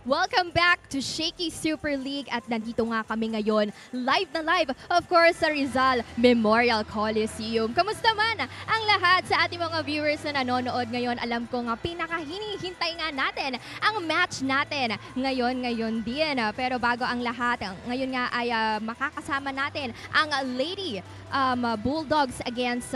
Welcome back to Shaky Super League at nandito nga kami ngayon live na live of course sa Rizal Memorial Coliseum. Kamusta man ang lahat sa ating mga viewers na nanonood ngayon? Alam ko nga pinakahinihintay nga natin ang match natin ngayon din. Pero bago ang lahat, ngayon nga ay makakasama natin ang Lady Bulldogs against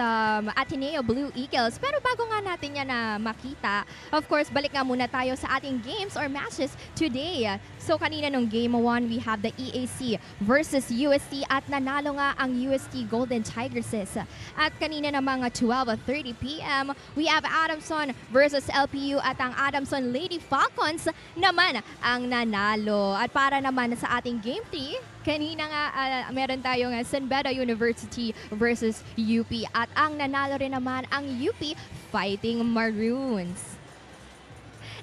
Ateneo Blue Eagles. Pero bago nga natin yan na makita, of course balik nga muna tayo sa ating games or matches today. So kanina nung game 1, we have the EAC versus UST at nanalo nga ang UST Golden Tigresses. At kanina namang 12:30 PM, we have Adamson versus LPU at ang Adamson Lady Falcons naman ang nanalo. At para naman sa ating game 3, kanina nga meron tayong San Beda University versus UP at ang nanalo rin naman ang UP Fighting Maroons.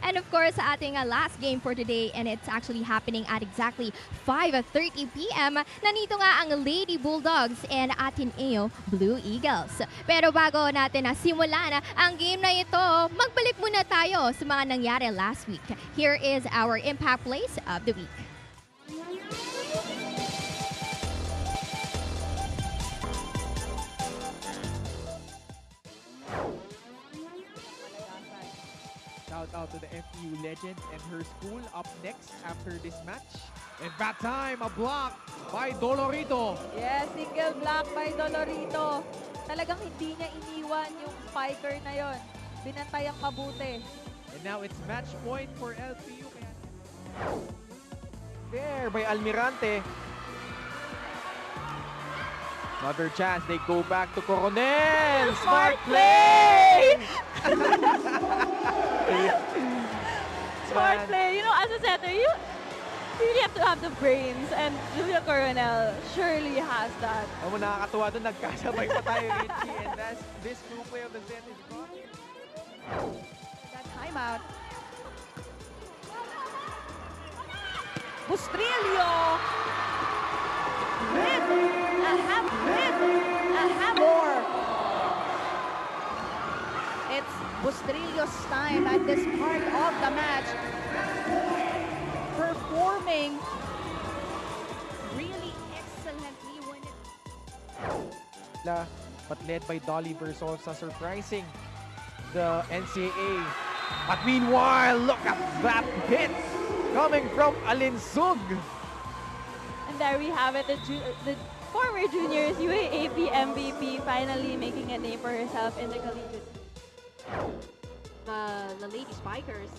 And of course, sa ating last game for today, and it's actually happening at exactly 5:30 PM, nandito nga ang Lady Bulldogs and Ateneo Blue Eagles. Pero bago natin simulan ang game na ito, magbalik muna tayo sa mga nangyari last week. Here is our Impact Plays of the Week. Shout out to the NU legend and her school up next after this match. And that time, a block by Dolorito. Yes, single block by Dolorito. Talagang hindi niya iniwan yung spiker na yon. Binantayang mabuti. And now it's match point for LPU. There by Almirante. Another chance, they go back to Coronel. Smart play! Smart play. You know, as a setter, you really have to have the brains. And Julia Coronel surely has that. Ang nakakatuwa doon, nagkasabay pa tayo, Richie. And that's this group play of the set is gone. That timeout. Bustrillo. With a hammer. It's Bustrillo's time at this part of the match. Performing really excellently when it... But led by Dolly Versosa, surprising the NCAA. But meanwhile, look at that hit coming from Alinsug. And there we have it, the former juniors UAAP MVP finally making a name for herself in the collegiate. The Lady Spikers.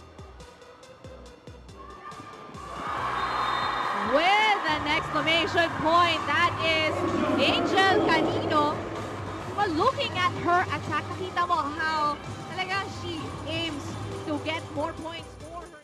With an exclamation point, that is Angel Canino. Well, looking at her attack, nakita mo how talaga she aims to get more points for her.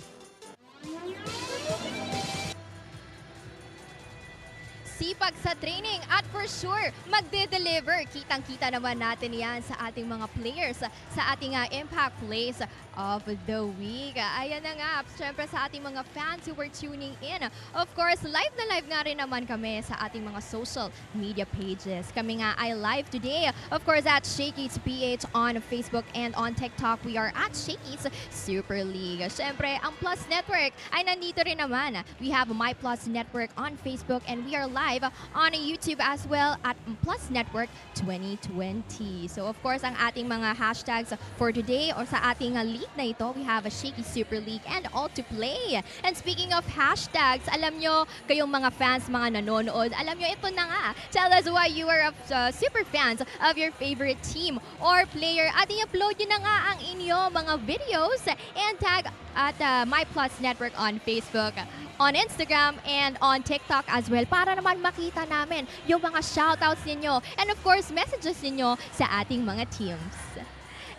Sipag sa training at for sure magde-deliver. Kitang-kita naman natin yan sa ating mga players sa ating Impact Plays of the Week. Ayan na nga, syempre sa ating mga fans who were tuning in. Of course, live na live nga rin naman kami sa ating mga social media pages. Kami nga ay live today, of course, at Shakeys PH on Facebook and on TikTok. We are at Shakeys Super League. Syempre, ang Plus Network ay nandito rin naman. We have My Plus Network on Facebook and we are live on YouTube as well at Plus Network 2020. So of course, ang ating mga hashtags for today or sa ating league na ito, we have a Shaky Super League and All to Play. And speaking of hashtags, alam nyo, kayong mga fans, mga nanonood, alam nyo, ito na nga. Tell us why you are super fans of your favorite team or player at i-upload nyo na nga ang inyong mga videos and tag at My Plus Network on Facebook, on Instagram, and on TikTok as well para naman makita namin yung mga shoutouts ninyo and of course messages ninyo sa ating mga teams.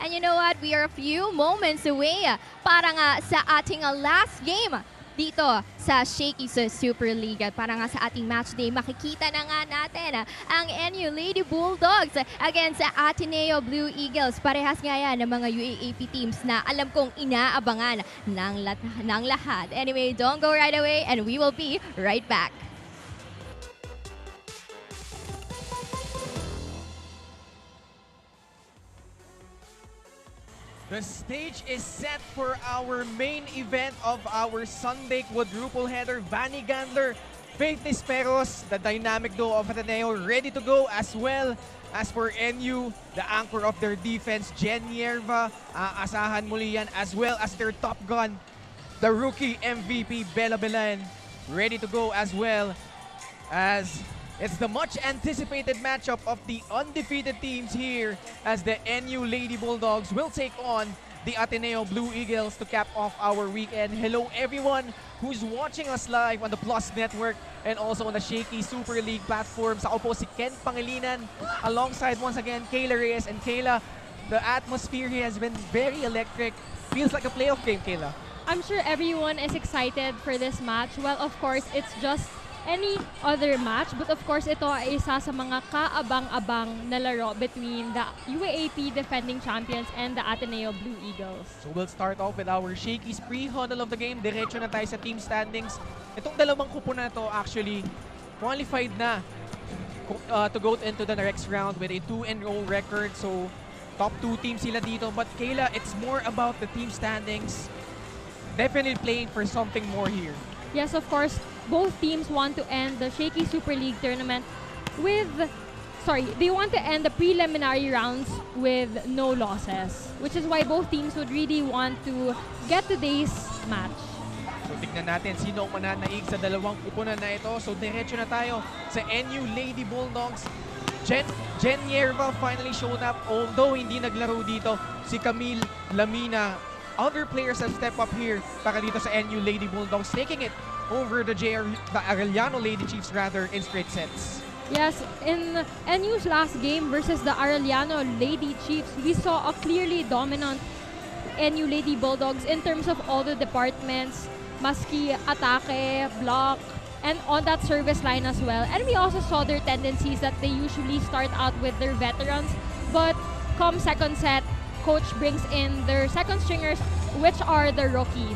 And you know what? We are a few moments away para nga sa ating last game dito sa Shakeys Super League. At para nga sa ating match day, makikita na nga natin ang NU Lady Bulldogs against sa Ateneo Blue Eagles. Parehas nga yan ng mga UAAP teams na alam kong inaabangan ng lahat. Anyway, don't go right away and we will be right back. The stage is set for our main event of our Sunday quadruple header. Vanny Gandler, Faith Nisperos, the dynamic duo of Ateneo, ready to go as well. As for NU, the anchor of their defense, Jen Yerva, asahan muli yan, as well as their top gun, the rookie MVP, Bella Belen, ready to go as well. As it's the much anticipated matchup of the undefeated teams here, as the NU Lady Bulldogs will take on the Ateneo Blue Eagles to cap off our weekend. Hello everyone who's watching us live on the Plus Network and also on the Shaky Super League platforms. Ako po si Ken Pangilinan alongside once again Kayla Reyes. And Kayla, the atmosphere here has been very electric. Feels like a playoff game, Kayla. I'm sure everyone is excited for this match. Well, of course, it's just any other match. But of course, ito ay isa sa mga kaabang-abang na laro between the UAAP defending champions and the Ateneo Blue Eagles. So we'll start off with our Shakeys pre-huddle of the game. Diretso na tayo sa team standings. Itong dalawang kupo na to actually qualified na to go into the next round with a 2-0 record. So top 2 teams sila dito. But Kayla, it's more about the team standings. Definitely playing for something more here. Yes, of course, both teams want to end the Shaky Super League tournament with, they want to end the preliminary rounds with no losses, which is why both teams would really want to get today's match. So tignan natin sino ang mananaig sa dalawang kupunan na ito. So diretso na tayo sa NU Lady Bulldogs. Jen Yerva finally showed up, although hindi naglaro dito si Camille Lamina. Other players have stepped up here para dito sa NU Lady Bulldogs, taking it over the Arellano Lady Chiefs rather in straight sets. Yes, in NU's last game versus the Arellano Lady Chiefs, we saw a clearly dominant NU Lady Bulldogs in terms of all the departments, maski, atake, block, and on that service line as well. And we also saw their tendencies that they usually start out with their veterans, but come second set, coach brings in their second stringers, which are the rookies.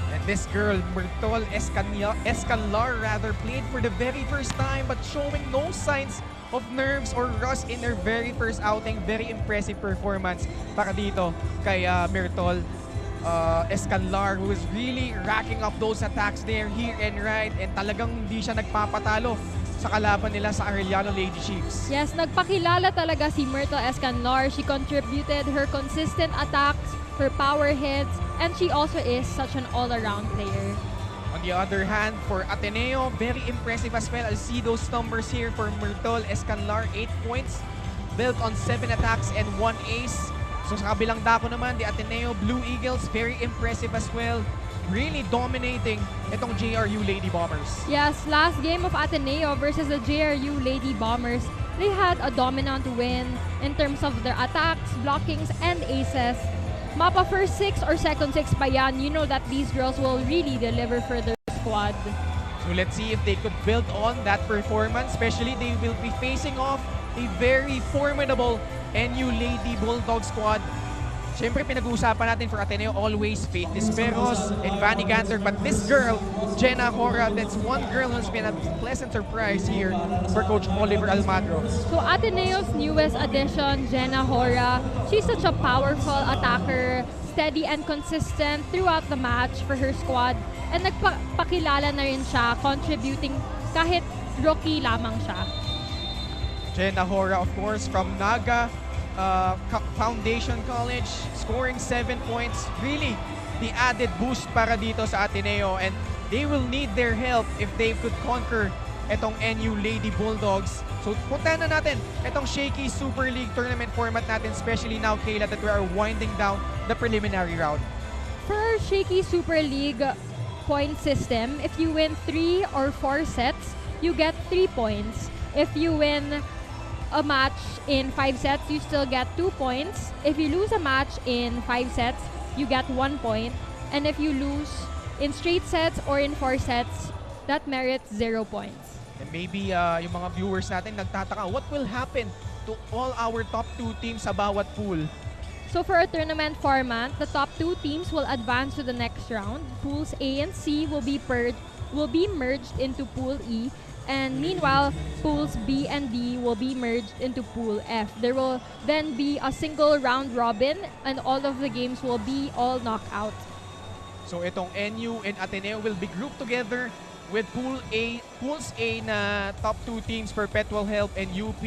And this girl, Myrtol Escanlar, played for the very first time but showing no signs of nerves or rust in her very first outing. Very impressive performance para dito kay Myrtol Escanlar, who is really racking up those attacks there, here and right, and talagang hindi siya nagpapatalo sa kalaban nila sa Arellano Lady Chiefs. Yes, nagpakilala talaga si Myrtle Escanlar. She contributed her consistent attacks, her power hits, and she also is such an all-around player. On the other hand, for Ateneo, very impressive as well. I'll see those numbers here for Myrtle Escanlar, 8 points, built on 7 attacks and 1 ace. So sa kabilang dako naman, the Ateneo Blue Eagles, very impressive as well. Really dominating itong JRU Lady Bombers. Yes, last game of Ateneo versus the JRU Lady Bombers, they had a dominant win in terms of their attacks, blockings, and aces. Mapa first 6 or second 6 pa yan, you know that these girls will really deliver for their squad. So let's see if they could build on that performance, especially they will be facing off a very formidable NU Lady Bulldog squad. Siyempre, pinag-uusapan natin for Ateneo always Faith Nisperos and Vanny Gandler. But this girl, Jenna Hora, that's one girl who's been a pleasant surprise here for Coach Oliver Almagro. So Ateneo's newest addition, Jenna Hora, she's such a powerful attacker, steady and consistent throughout the match for her squad. And nagpakilala na rin siya, contributing kahit rookie lamang siya. Jenna Hora, of course, from Naga Foundation College, scoring 7 points. Really, the added boost para dito sa Ateneo, and they will need their help if they could conquer itong NU Lady Bulldogs. So, puntahan na natin itong Shaky Super League tournament format natin, especially now, Kayla, that we are winding down the preliminary round. For our Shaky Super League point system, if you win 3 or 4 sets, you get 3 points. If you win a match in 5 sets, you still get 2 points. If you lose a match in 5 sets, you get 1 point. And if you lose in straight sets or in 4 sets, that merits 0 points. And maybe yung mga viewers natin nagtataka, what will happen to all our top 2 teams sa bawat pool? So for a tournament format, the top 2 teams will advance to the next round. Pools A and C will be merged into Pool E. And meanwhile, pools B and D will be merged into pool F. There will then be a single round robin and all of the games will be all knockout. So itong NU and Ateneo will be grouped together with Pools A na top 2 teams, Perpetual Help and UP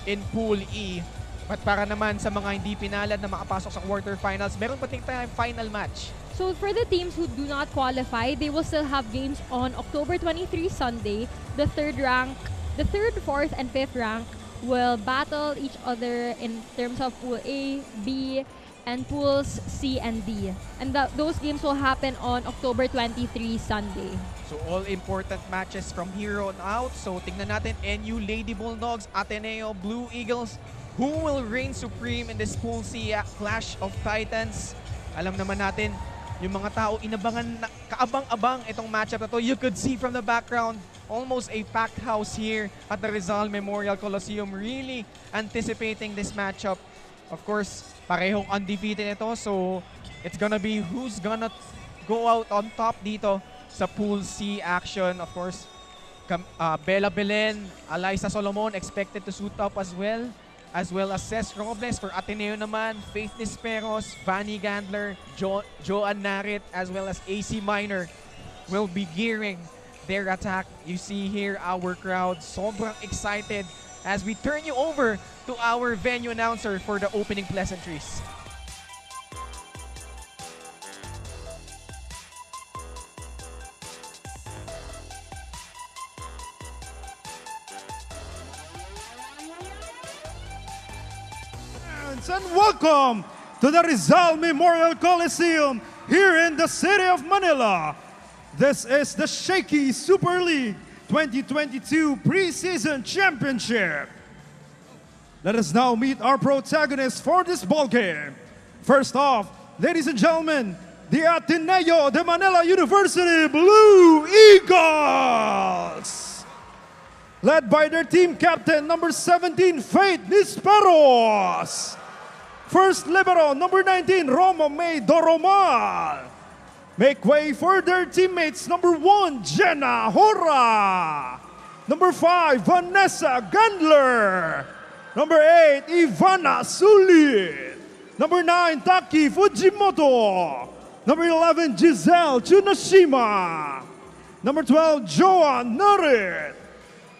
in Pool E. But para naman sa mga hindi pinalad na makapasok sa quarterfinals, meron pa tayong final match. So for the teams who do not qualify, they will still have games on October 23 Sunday. The third, 4th, and 5th rank will battle each other in terms of Pool A, B, and Pools C and D. And those games will happen on October 23 Sunday. So all important matches from here on out. So tingnan natin NU Lady Bulldogs, Ateneo Blue Eagles. Who will reign supreme in this Pool C Clash of Titans? Alam naman natin, yung mga tao inabangan, kaabang-abang itong matchup na to. You could see from the background, almost a packed house here at the Rizal Memorial Coliseum. Really anticipating this matchup. Of course, parehong undefeated ito. So, it's gonna be who's gonna go out on top dito sa Pool C action. Of course, Bella Belen, Alyssa Solomon expected to suit up as well as Cesc Robles. For Ateneo naman, Faith Disperos, Vanny Gandler, Joanne Narit, as well as AC Minor will be gearing their attack. You see here our crowd sobrang excited as we turn you over to our venue announcer for the opening pleasantries. And welcome to the Rizal Memorial Coliseum here in the city of Manila. This is the Shakeys Super League 2022 Preseason Championship. Let us now meet our protagonists for this ball game. First off, ladies and gentlemen, the Ateneo de Manila University Blue Eagles. Led by their team captain, number 17, Faith Nisperos. First libero, number 19, Roma May Doromal. Make way for their teammates, number 1, Jenna Hora. Number 5, Vanessa Gandler. Number 8, Ivana Sulit. Number 9, Taki Fujimoto. Number 11, Giselle Tsunashima. Number 12, Joan Narit.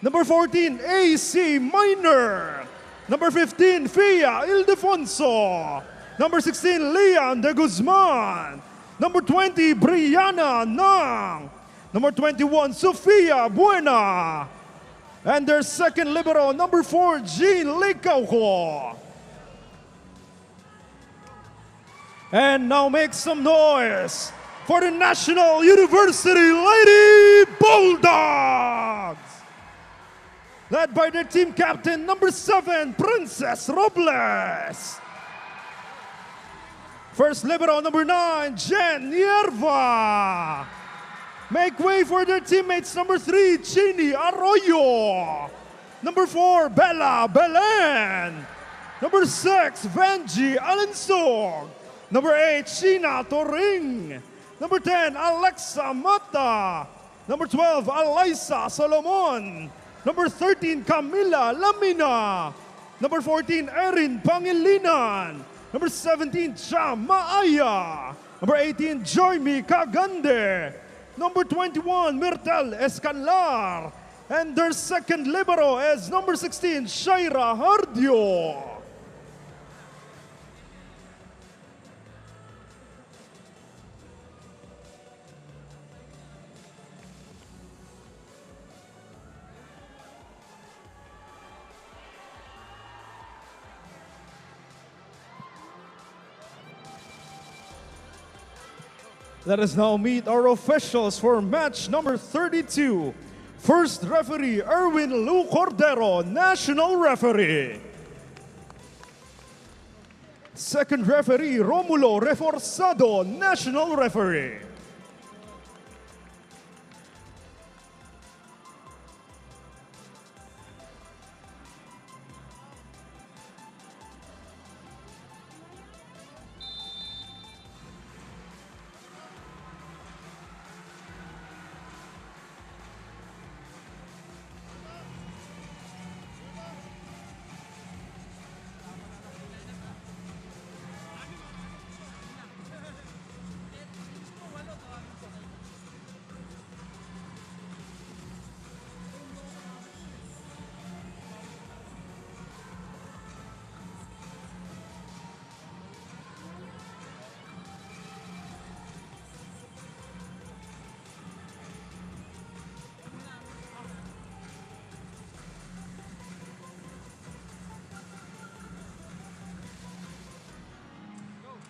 Number 14, AC Minor. Number 15, Fia Ildefonso. Number 16, Leon de Guzman. Number 20, Brianna Nang. Number 21, Sofia Buena. And their second libero, number 4, Jean Licauco. And now make some noise for the National University Lady Bulldogs. Led by their team captain, number 7, Princess Robles. First libero, number 9, Jen Yerva. Make way for their teammates, number 3, Chini Arroyo. Number 4, Bella Belen. Number 6, Vanji Alinsog. Number 8, Sheena Toring. Number 10, Alexa Mata. Number 12, Alyssa Solomon. Number 13, Camila Lamina. Number 14, Erin Pangilinan. Number 17, Cha Maaya. Number 18, Joymi Kagande. Number 21, Myrtle Escanlar. And their second libero is number 16, Shaira Hardio. Let us now meet our officials for match number 32. First referee, Erwin Lu Cordero, National Referee. Second referee, Romulo Reforzado, National Referee.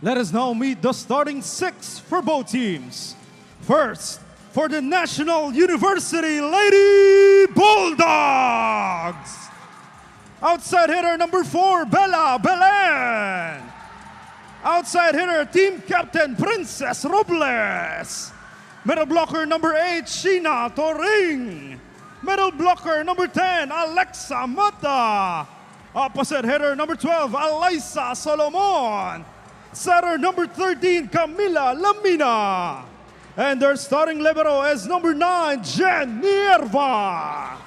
Let us now meet the starting 6 for both teams. First, for the National University Lady Bulldogs. Outside hitter number 4, Bella Belen. Outside hitter, team captain Princess Robles. Middle blocker number 8, Sheena Toring. Middle blocker number 10, Alexa Mata. Opposite hitter number 12, Alyssa Solomon. Setter number 13, Camila Lamina. And their starting libero is number 9, Jen Nierva.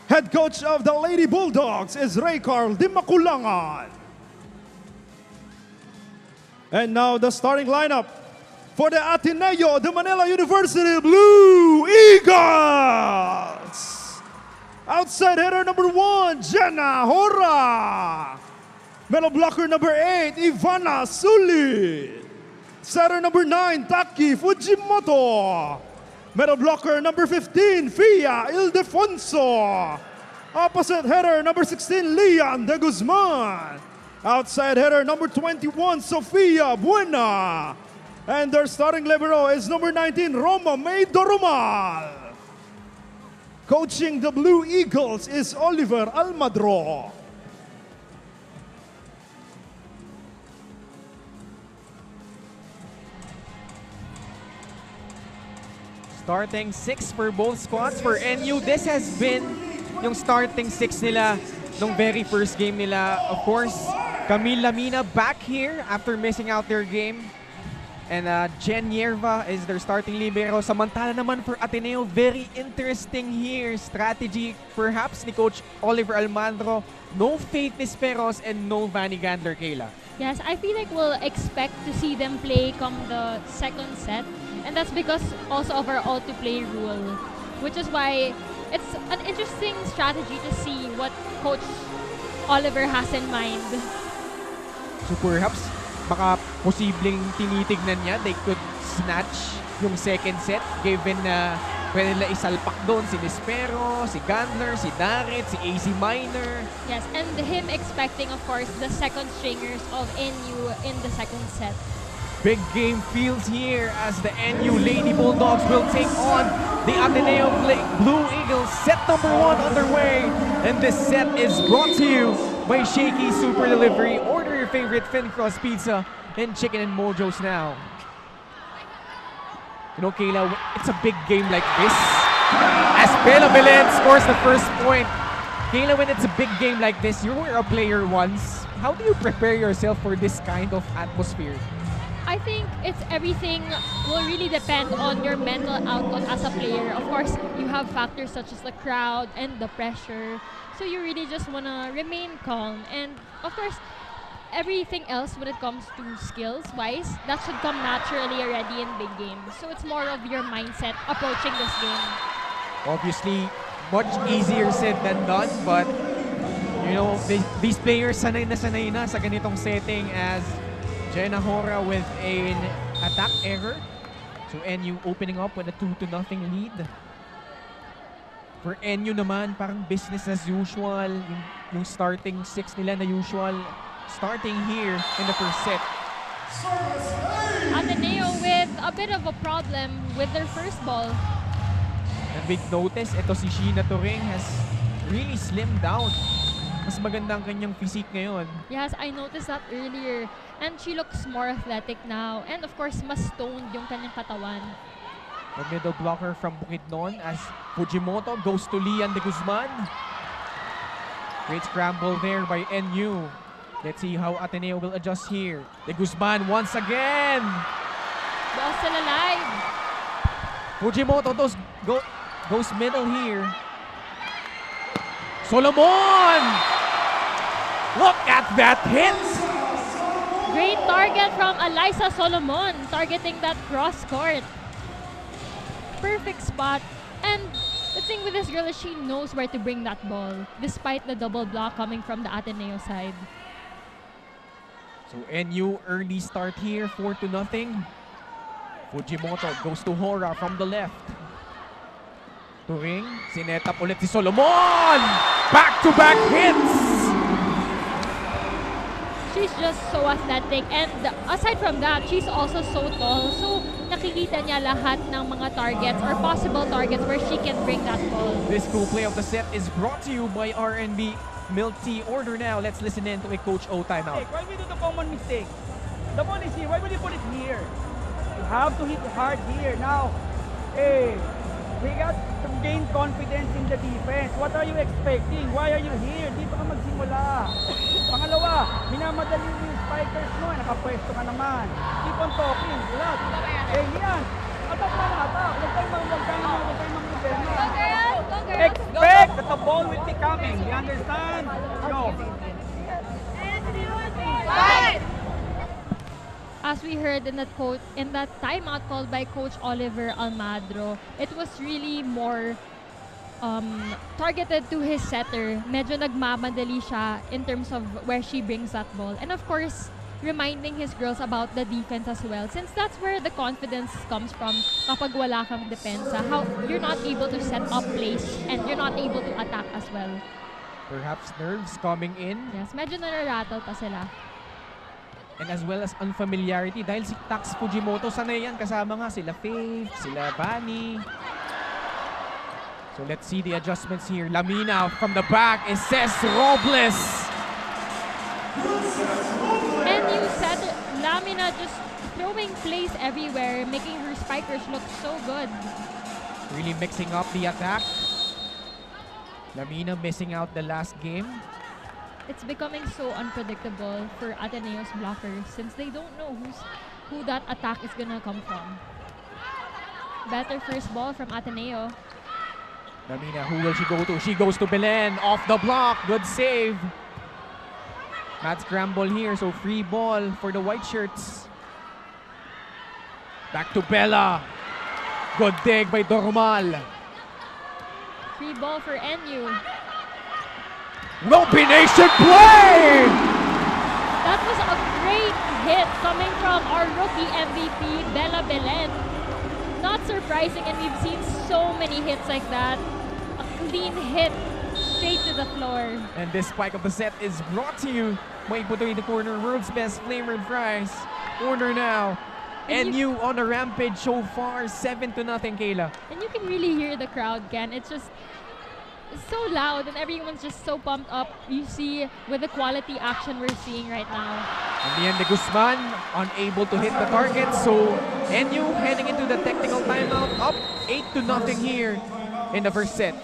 Head coach of the Lady Bulldogs is Ray Carl Dimakulangan. And now the starting lineup for the Ateneo de Manila University Blue Eagles. Outside hitter number 1, Jenna Hora. Middle blocker number 8, Ivana Sulit. Setter number 9, Taki Fujimoto. Middle blocker number 15, Fia Ildefonso. Opposite hitter number 16, Leon De Guzman. Outside hitter number 21, Sofia Buena. And their starting libero is number 19, Roma May Doromal. Coaching the Blue Eagles is Oliver Almadro. Starting 6 for both squads. For NU, this has been yung starting 6 nila nung very first game nila. Of course, Camille Lamina back here after missing out their game. And Jen Nierva is their starting libero. Samantala naman for Ateneo, very interesting here. Strategy perhaps ni Coach Oliver Almandro. No Faith Nisperos and no Vanny Gandler, Kayla. Yes, I feel like we'll expect to see them play come the second set. And that's because also of our all-to-play rule, which is why it's an interesting strategy to see what Coach Oliver has in mind. So perhaps, baka posibleng tinitignan niya, they could snatch yung second set given na pwede nila isalpak doon si Nispero, si Gandler, si Darit, si AC Minor. Yes, and him expecting, of course, the second stringers of NU in the second set. Big game feels here as the NU Lady Bulldogs will take on the Ateneo Blue Eagles. Set number 1 underway. And this set is brought to you by Shakey Super Delivery. Order your favorite thin crust pizza and chicken and mojos now. You know, Kayla, it's a big game like this. As Bella Belen scores the first point. Kayla, when it's a big game like this, you were a player once. How do you prepare yourself for this kind of atmosphere? I think it's everything will really depend on your mental outlook as a player. Of course, you have factors such as the crowd and the pressure. So you really just want to remain calm. And of course, everything else when it comes to skills-wise, that should come naturally already in big games. So it's more of your mindset approaching this game. Obviously, much easier said than done, but you know, these players sanay na sa ganitong setting as Jenna Hora with an attack error. So NU opening up with a 2-0 lead. For NU naman, parang business as usual. Yung starting 6 nila na usual. Starting here in the first set. Ateneo with a bit of a problem with their first ball. And big notice, ito si Sheena Turing has really slimmed down. Mas maganda ang kanyang physique ngayon. Yes, I noticed that earlier. And she looks more athletic now. And of course, mas toned yung kanyang katawan. The middle blocker from Bukidnon as Fujimoto goes to Leon De Guzman. Great scramble there by NU. Let's see how Ateneo will adjust here. De Guzman once again. Ball still alive. Fujimoto goes middle here. Solomon! Look at that hit! Great target from Alyssa Solomon, targeting that cross court. Perfect spot. And the thing with this girl is she knows where to bring that ball, despite the double block coming from the Ateneo side. So NU early start here, 4-0. Fujimoto goes to Hora from the left. Turing, sinetap ulit si Solomon! Back-to-back hits! She she's just so athletic, and aside from that, she's also so tall. So nakikita niya lahat ng mga targets or possible targets where she can bring that ball. This cool play of the set is brought to you by RNB Milk Tea. Order now. Let's listen in to a Coach O timeout. Why we do the common mistake? The ball is here. Why will you put it here? You have to hit hard here. Now, we got to gain confidence in the defense. What are you expecting? Why are you here? Dito ka magsimula. Pangalawa, minamadali mo yung spikers mo. Nakapwesto ka naman. Keep on talking. Ulat. Yan. Atak na atak. Huwag kayong problema. Expect that the ball will be coming. You understand? Go. As we heard in that timeout called by Coach Oliver Almadro, it was really more targeted to his setter. Medyo nagmamadali siya in terms of where she brings that ball. And of course, reminding his girls about the defense as well, since that's where the confidence comes from kapag wala kang depensa. How you're not able to set up plays and you're not able to attack as well. Perhaps nerves coming in. Yes, medyo nararattle pa sila. And as well as unfamiliarity dahil si Tax Fujimoto sanay yan, kasama nga sila Faith, sila Bani. So let's see the adjustments here. Lamina from the back is Cez Robles. And you said Lamina just throwing plays everywhere, making her spikers look so good. Really mixing up the attack. Lamina missing out the last game. It's becoming so unpredictable for Ateneo's blockers since they don't know who that attack is gonna come from. Better first ball from Ateneo. Lamina, who will she go to? She goes to Belen, off the block, good save. Mad scramble here, so free ball for the white shirts. Back to Bella. Good dig by Dormal. Free ball for NU. Combination play! That was a great hit coming from our rookie MVP, Bella Belen. Not surprising, and we've seen so many hits like that. A clean hit straight to the floor. And this spike of the set is brought to you by Puto in the Corner, world's best flavored fries. Order now. NU on a rampage so far, 7-0, Kayla. And you can really hear the crowd, Ken. It's so loud and everyone's just so pumped up. You see with the quality action we're seeing right now. In the end, de Guzman unable to hit the target. So NU heading into the technical timeout, up 8-0 here in the first set.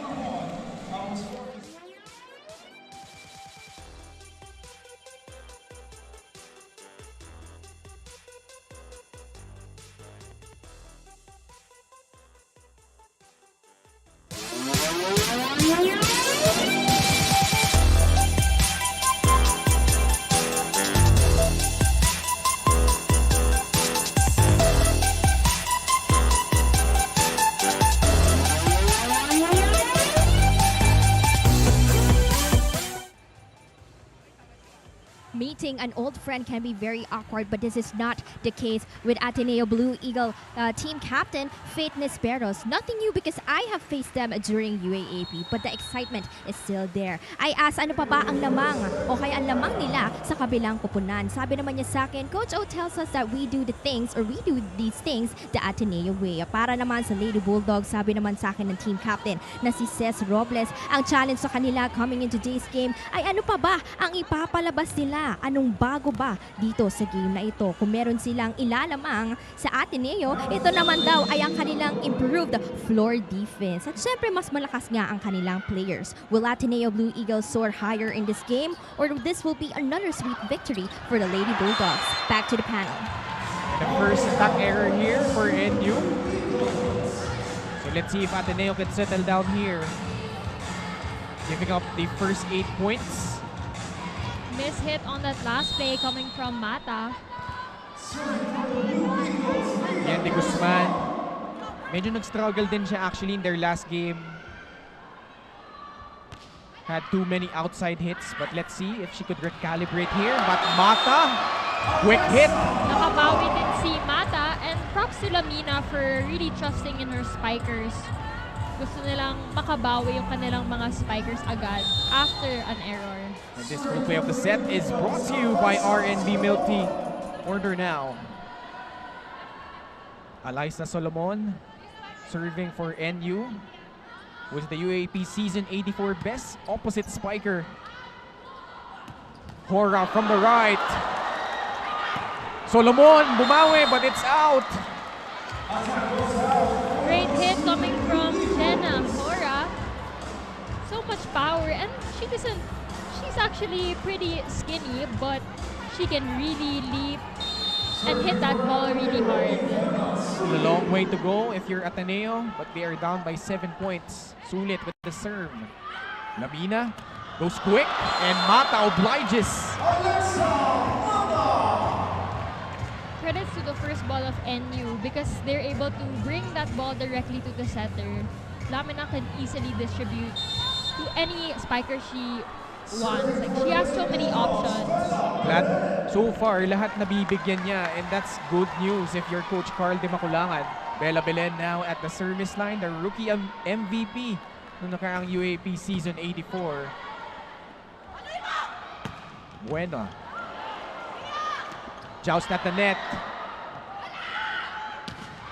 Meeting an old friend can be very awkward, but this is not the case with Ateneo Blue Eagle team captain Faith Nisperos. Nothing new because I have faced them during UAAP, but the excitement is still there. I asked ano pa ba ang lamang o kaya ang lamang nila sa kabilang kupunan. Sabi naman niya sa akin, Coach O tells us that we do the things or we do these things the Ateneo way. Para naman sa Lady Bulldogs, sabi naman sa akin ng team captain na si Cez Robles, ang challenge sa kanila coming into today's game ay ano pa ba ang ipapalabas nila? Anong bago ba dito sa game na ito? Kung meron silang ilalamang sa Ateneo, ito naman daw ay ang kanilang improved floor defense. At syempre, mas malakas nga ang kanilang players. Will Ateneo Blue Eagles soar higher in this game? Or this will be another sweet victory for the Lady Bulldogs? Back to the panel. The first attack error here for NU. So let's see if Ateneo can settle down here. Giving up the first 8 points. Miss hit on that last play coming from Mata. Yan, de Guzman. Medyo nag-struggle din siya actually in their last game. Had too many outside hits, but let's see if she could recalibrate here. But Mata, quick hit. Nakabawi din si Mata, and props to Lamina for really trusting in her spikers. gusto nilang makabawi yung kanilang mga spikers agad after an error. And this full play of the set is brought to you by RNB Milk Tea. Order now. Alyssa Solomon serving for NU with the UAAP Season 84 best opposite spiker. Hora from the right. Solomon bumawi but it's out. Great hit coming from Jenna Hora. So much power, and she's actually pretty skinny, but she can really leap and hit that ball really hard. Still a long way to go if you're Ateneo, but they are down by 7 points. Sulit with the serve. Lamina goes quick, and Mata obliges. Credits to the first ball of NU because they're able to bring that ball directly to the setter. Lamina can easily distribute to any spiker she wants. Like, she has so many options. So far, lahat nabibigyan niya, and that's good news if you're Coach Carl de Maculangan. Bella Belen now at the service line, the rookie MVP noong nakaraang UAAP Season 84. Bueno. Joust at the net.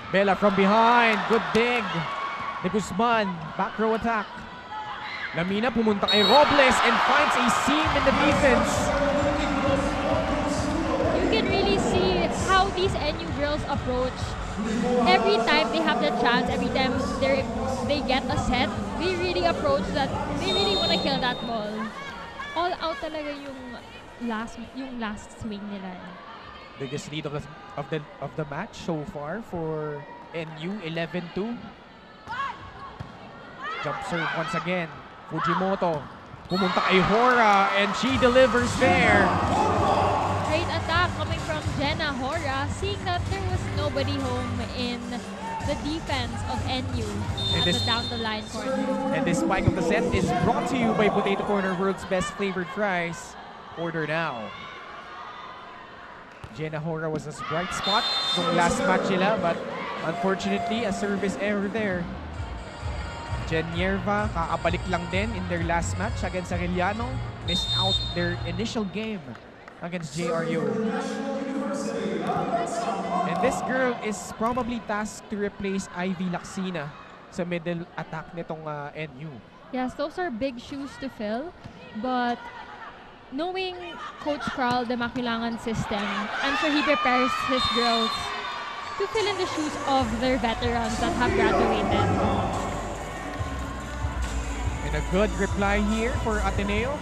Bella from behind. Good dig. De Guzman. Back row attack. Lamina pumunta kay Robles and finds a seam in the defense. You can really see how these NU girls approach. Every time they have the chance, every time they get a set, they really approach that. They really want to kill that ball. All out talaga yung last swing nila. Biggest lead of the match so far for NU, 11-2. Jump serve once again. Fujimoto pumunta kay Hora and she delivers there. Great attack coming from Jenna Hora, seeing that there was nobody home in the defense of NU at the down the line corner. And this spike of the set is brought to you by Potato Corner, world's best flavored fries. Order now. Jenna Hora was a bright spot nung last match nila, but unfortunately, a service error there. Jenierva, kakabalik lang din in their last match against Arellano. Missed out their initial game against JRU. And this girl is probably tasked to replace Ivy Laxina sa middle attack nitong NU. Yes, those are big shoes to fill, but knowing Coach Carl de Maculangan's system, I'm sure he prepares his girls to fill in the shoes of their veterans that have graduated. And a good reply here for Ateneo.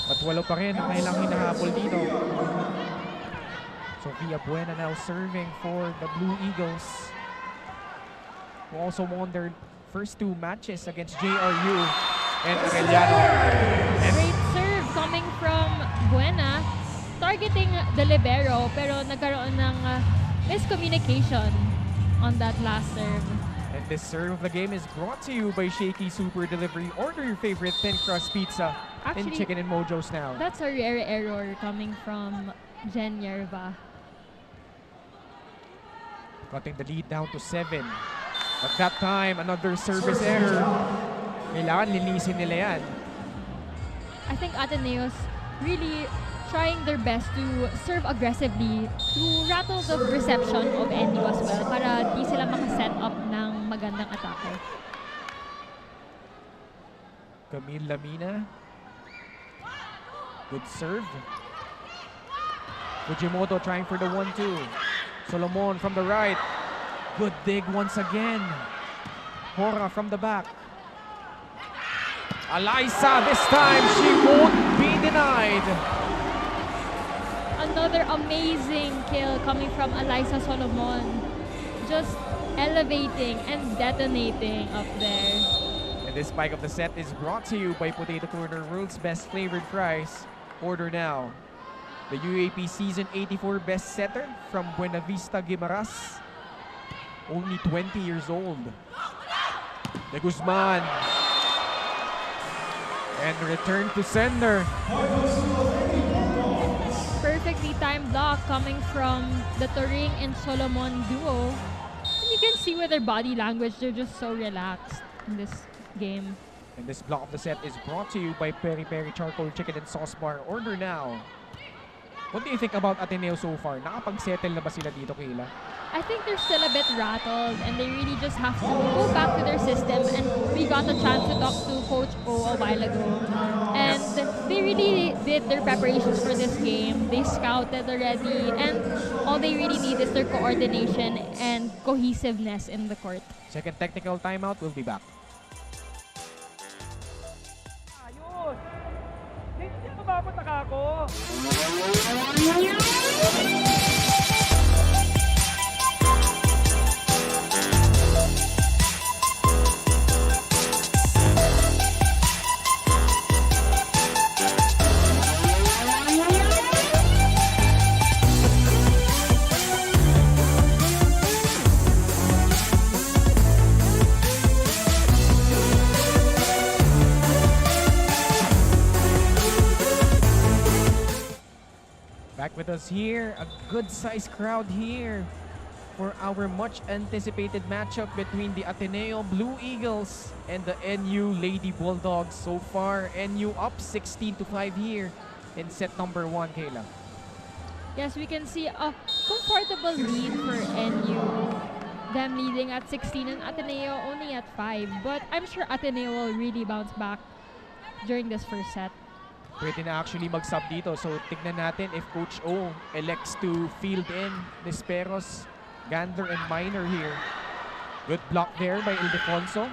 But walo pa rin ang kailang hinahabol dito. Sofia Buena now serving for the Blue Eagles, who also won their first 2 matches against JRU and Arellano. Great serve coming from Buena, targeting the libero, pero nagkaroon ng miscommunication on that last serve. And this serve of the game is brought to you by Shakey Super Delivery. Order your favorite thin crust pizza in Actually, Chicken and Mojo's now. That's a rare error coming from Jen Yerva. Cutting the lead down to 7. At that time, another service error. Kailangan linisin nila yan. I think Ateneo's really trying their best to serve aggressively to rattle the reception of NU as well para di sila makaset up ng magandang atake. Camille Lamina. Good serve. Fujimoto trying for the 1-2. Solomon from the right. Good dig once again. Hora from the back. Alyssa, this time she won't be denied. Another amazing kill coming from Alyssa Solomon. Just elevating and detonating up there. And this spike of the set is brought to you by Potato Corner, world's best flavored fries. Order now. The UAAP Season 84 best setter from Buena Vista, Guimaras. Only 20 years old. De Guzman. And return to sender. Perfectly timed block coming from the Turing and Solomon duo. Hindi you can see with their body language, they're just so relaxed in this game. And this block of the set is brought to you by Peri Peri Charcoal Chicken and Sauce Bar. Order now. What do you think about Ateneo so far? Nakapag-settle na ba sila dito, Kayla? I think they're still a bit rattled and they really just have to go back to their system, and we got a chance to talk to Coach O a while ago. And they really did their preparations for this game. They scouted already, and all they really need is their coordination and cohesiveness in the court. Second technical timeout, we'll be back. Ayos! Hindi na mababot na ako. Back with us here, a good-sized crowd here for our much-anticipated matchup between the Ateneo Blue Eagles and the NU Lady Bulldogs. So far, NU up 16-5 here in set number 1, Kayla. Yes, we can see a comfortable lead for NU. Them leading at 16 and Ateneo only at 5. But I'm sure Ateneo will really bounce back during this first set. Pwede na actually mag-sub dito. So tignan natin if Coach O elects to field in Nisperos, Gander, and Minor here. Good block there by Ildefonso.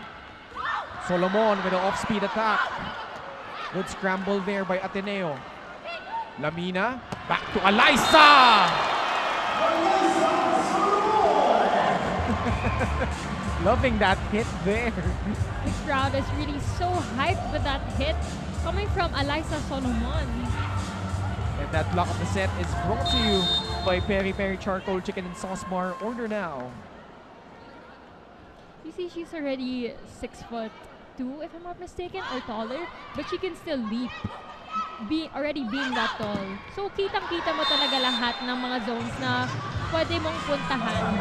Solomon with an off-speed attack. Good scramble there by Ateneo. Lamina, back to Alyssa! Loving that hit there. The crowd is really so hyped with that hit coming from Alyssa Solomon. And that block of the set is brought to you by Peri Peri Charcoal Chicken and Sauce Bar. Order now. You see, she's already 6'2", if I'm not mistaken, or taller, but she can still leap. Already being that tall. So, kitang-kita mo talaga lahat ng mga zones na pwede mong puntahan.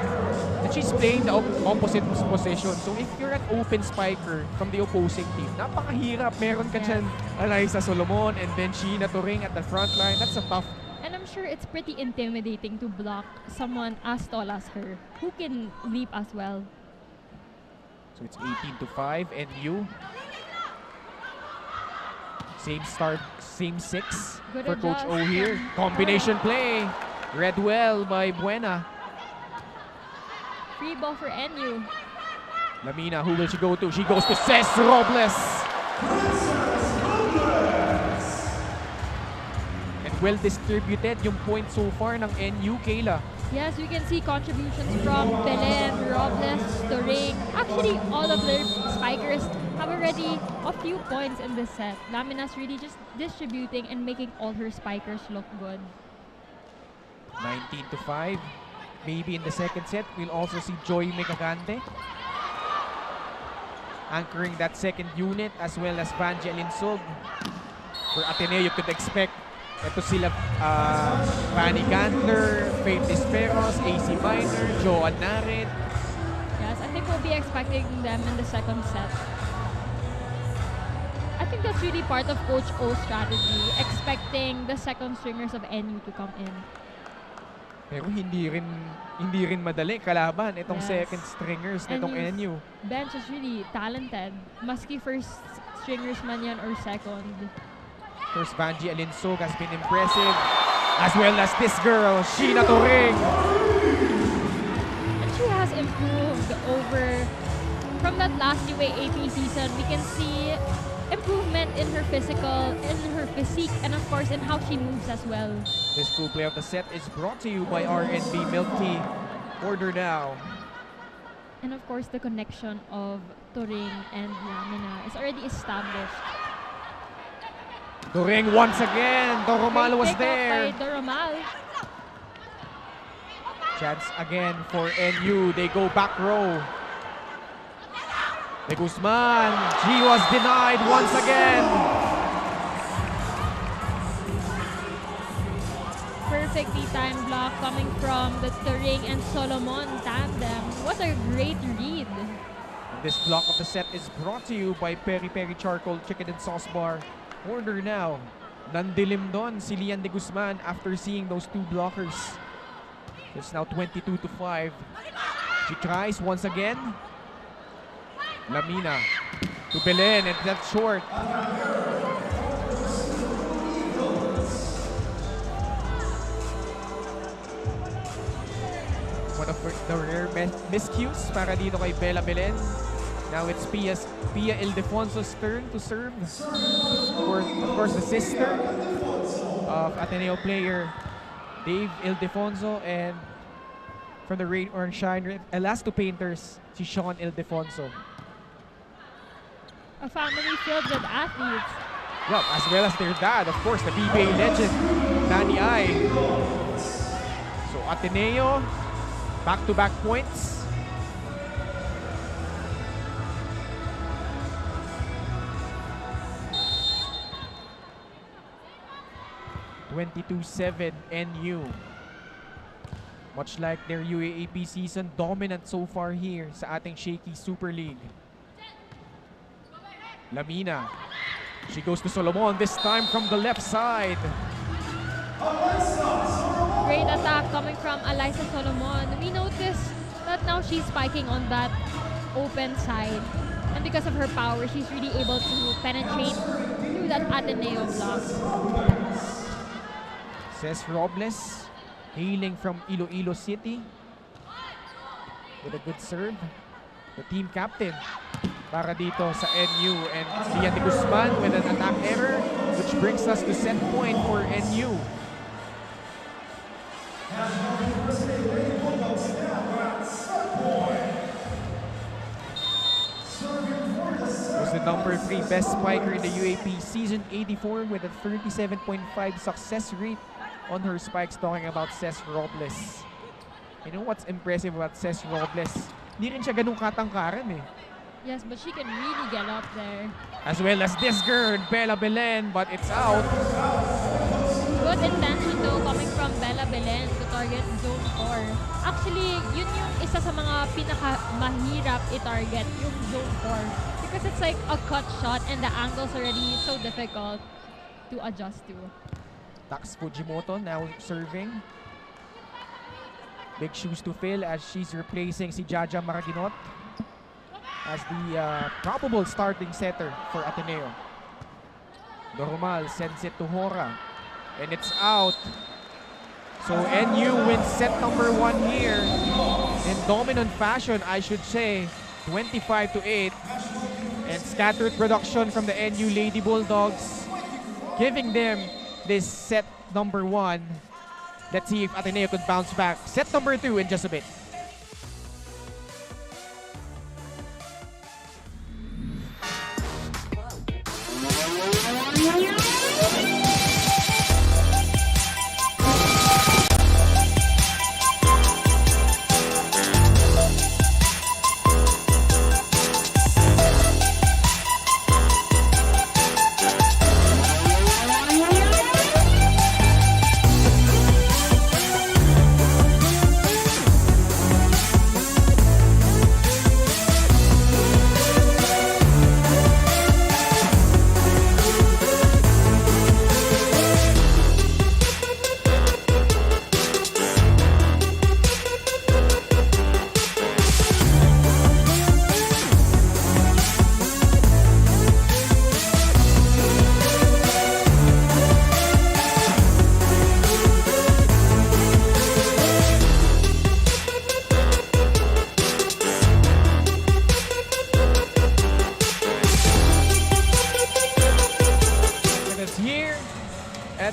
And she's playing the opposite position. So if you're an open spiker from the opposing team, napakahirap. Meron ka dyan Alyssa Solomon and then Sheena Turing at the front line. That's a tough. And I'm sure it's pretty intimidating to block someone as tall as her, who can leap as well. So it's 18-5 NU. Same start, same 6 Good for Coach O adjust. here. Combination play. Read well by Buena. Free ball for NU. Lamina, who will she go to? She goes to Cez Robles. And well distributed yung point so far ng NU, Kayla. Yes, we can see contributions from Belen, Robles, Turing. Actually, all of their spikers have already a few points in this set. Lamina's really just distributing and making all her spikers look good. 19-5. Maybe in the second set, we'll also see Joy Megagante anchoring that second unit, as well as Vanji Alinsog. For Ateneo, you could expect ito sila Fanny Gandler, Faith Disperos, AC Minor, Joan Narit. Yes, I think we'll be expecting them in the second set. I think that's really part of Coach O's strategy, expecting the second stringers of NU to come in. Pero hindi rin madali kalaban itong Yes. second stringers nitong NU's NU. bench is really talented, maski first stringers man yan or second. First, Vanji Alinsog has been impressive, as well as this girl, Sheena Turing. And she has improved over from that last UAAP season. We can see improvement in her physical, in her physique, and of course in how she moves as well. This full play of the set is brought to you by RNB Milk Tea. Order now. And of course the connection of Turing and Lamina is already established. Turing once again. Doromal was Great pick up there. by Doromal. Chance again for NU. They go back row. De Guzman. She was denied once again. perfectly timed block coming from the Turing and Solomon tandem. What a great read. This block of the set is brought to you by Peri Peri Charcoal Chicken and Sauce Bar. Order now. Nandilim doon si Lian de Guzman after seeing those two blockers. It's now 22-5. She tries once again. Lamina to Belen, and that's short. One of the rare miscues para dito kay Bella Belen. Now it's Pia Ildefonso's turn to serve. For, of course, the sister of Ateneo player Dave Ildefonso, and from the Rain or Shine Elasto Painters, si Sean Ildefonso. A family filled with athletes. Well, as well as their dad, of course, the BBA legend, Danny I. So Ateneo, back-to-back points. (22-7) NU. Much like their UAAP season, dominant so far here sa ating Shaky Super League. Lamina. She goes to Solomon, this time from the left side. Great attack coming from Alyssa Solomon. We noticed that now she's spiking on that open side. And because of her power, she's really able to penetrate through that Ateneo block. Cesc Robles, hailing from Iloilo City, with a good serve. The team captain para dito sa NU, and Lian de Guzman with an attack error, which brings us to set point for NU. Was the number 3 best spiker in the UAP season 84 with a 37.5 success rate on her spikes, talking about Cesc Robles. You know what's impressive about Cesc Robles? Hindi rin siya ganun katangkaran eh. Yes, but she can really get up there. As well as this girl, Bella Belen, but it's out. Good intention though coming from Bella Belen to target zone 4. Actually, yun yung isa sa mga pinaka-mahirap i-target, yung zone 4. Because it's like a cut shot and the angle's already so difficult to adjust to. Tax Fujimoto now serving. Big shoes to fill as she's replacing si Jaja Maraginot as the probable starting setter for Ateneo. Normal sends it to Hora, and it's out. So NU wins set number 1 here in dominant fashion, I should say, 25-8. And scattered production from the NU Lady Bulldogs, giving them this set number 1. Let's see if Ateneo could bounce back. Set number 2 in just a bit.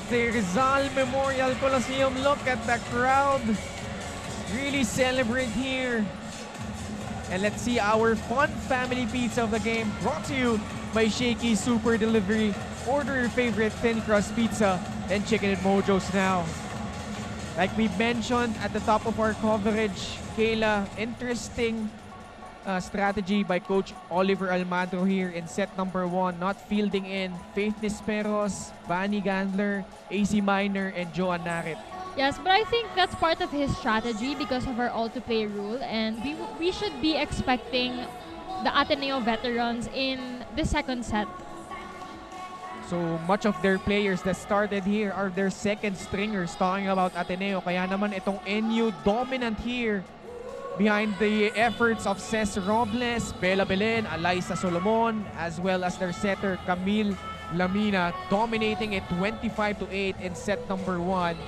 The Rizal Memorial Coliseum. Look at the crowd. Really celebrate here. And let's see our fun family pizza of the game, brought to you by Shakey Super Delivery. Order your favorite thin crust pizza and chicken and mojos now. Like we mentioned at the top of our coverage, Kayla, interesting strategy by Coach Oliver Almagro here in set number 1, not fielding in Faith Nisperos, Vanny Gandler, AC Minor, and Joan Narit. Yes, but I think that's part of his strategy because of our all-to-play rule, and we should be expecting the Ateneo veterans in the second set. So much of their players that started here are their second stringers, talking about Ateneo. Kaya naman itong NU dominant here behind the efforts of Ces Robles, Bella Belen, Alaysa Solomon, as well as their setter Camille Lamina, dominating it 25-8 in set number 1.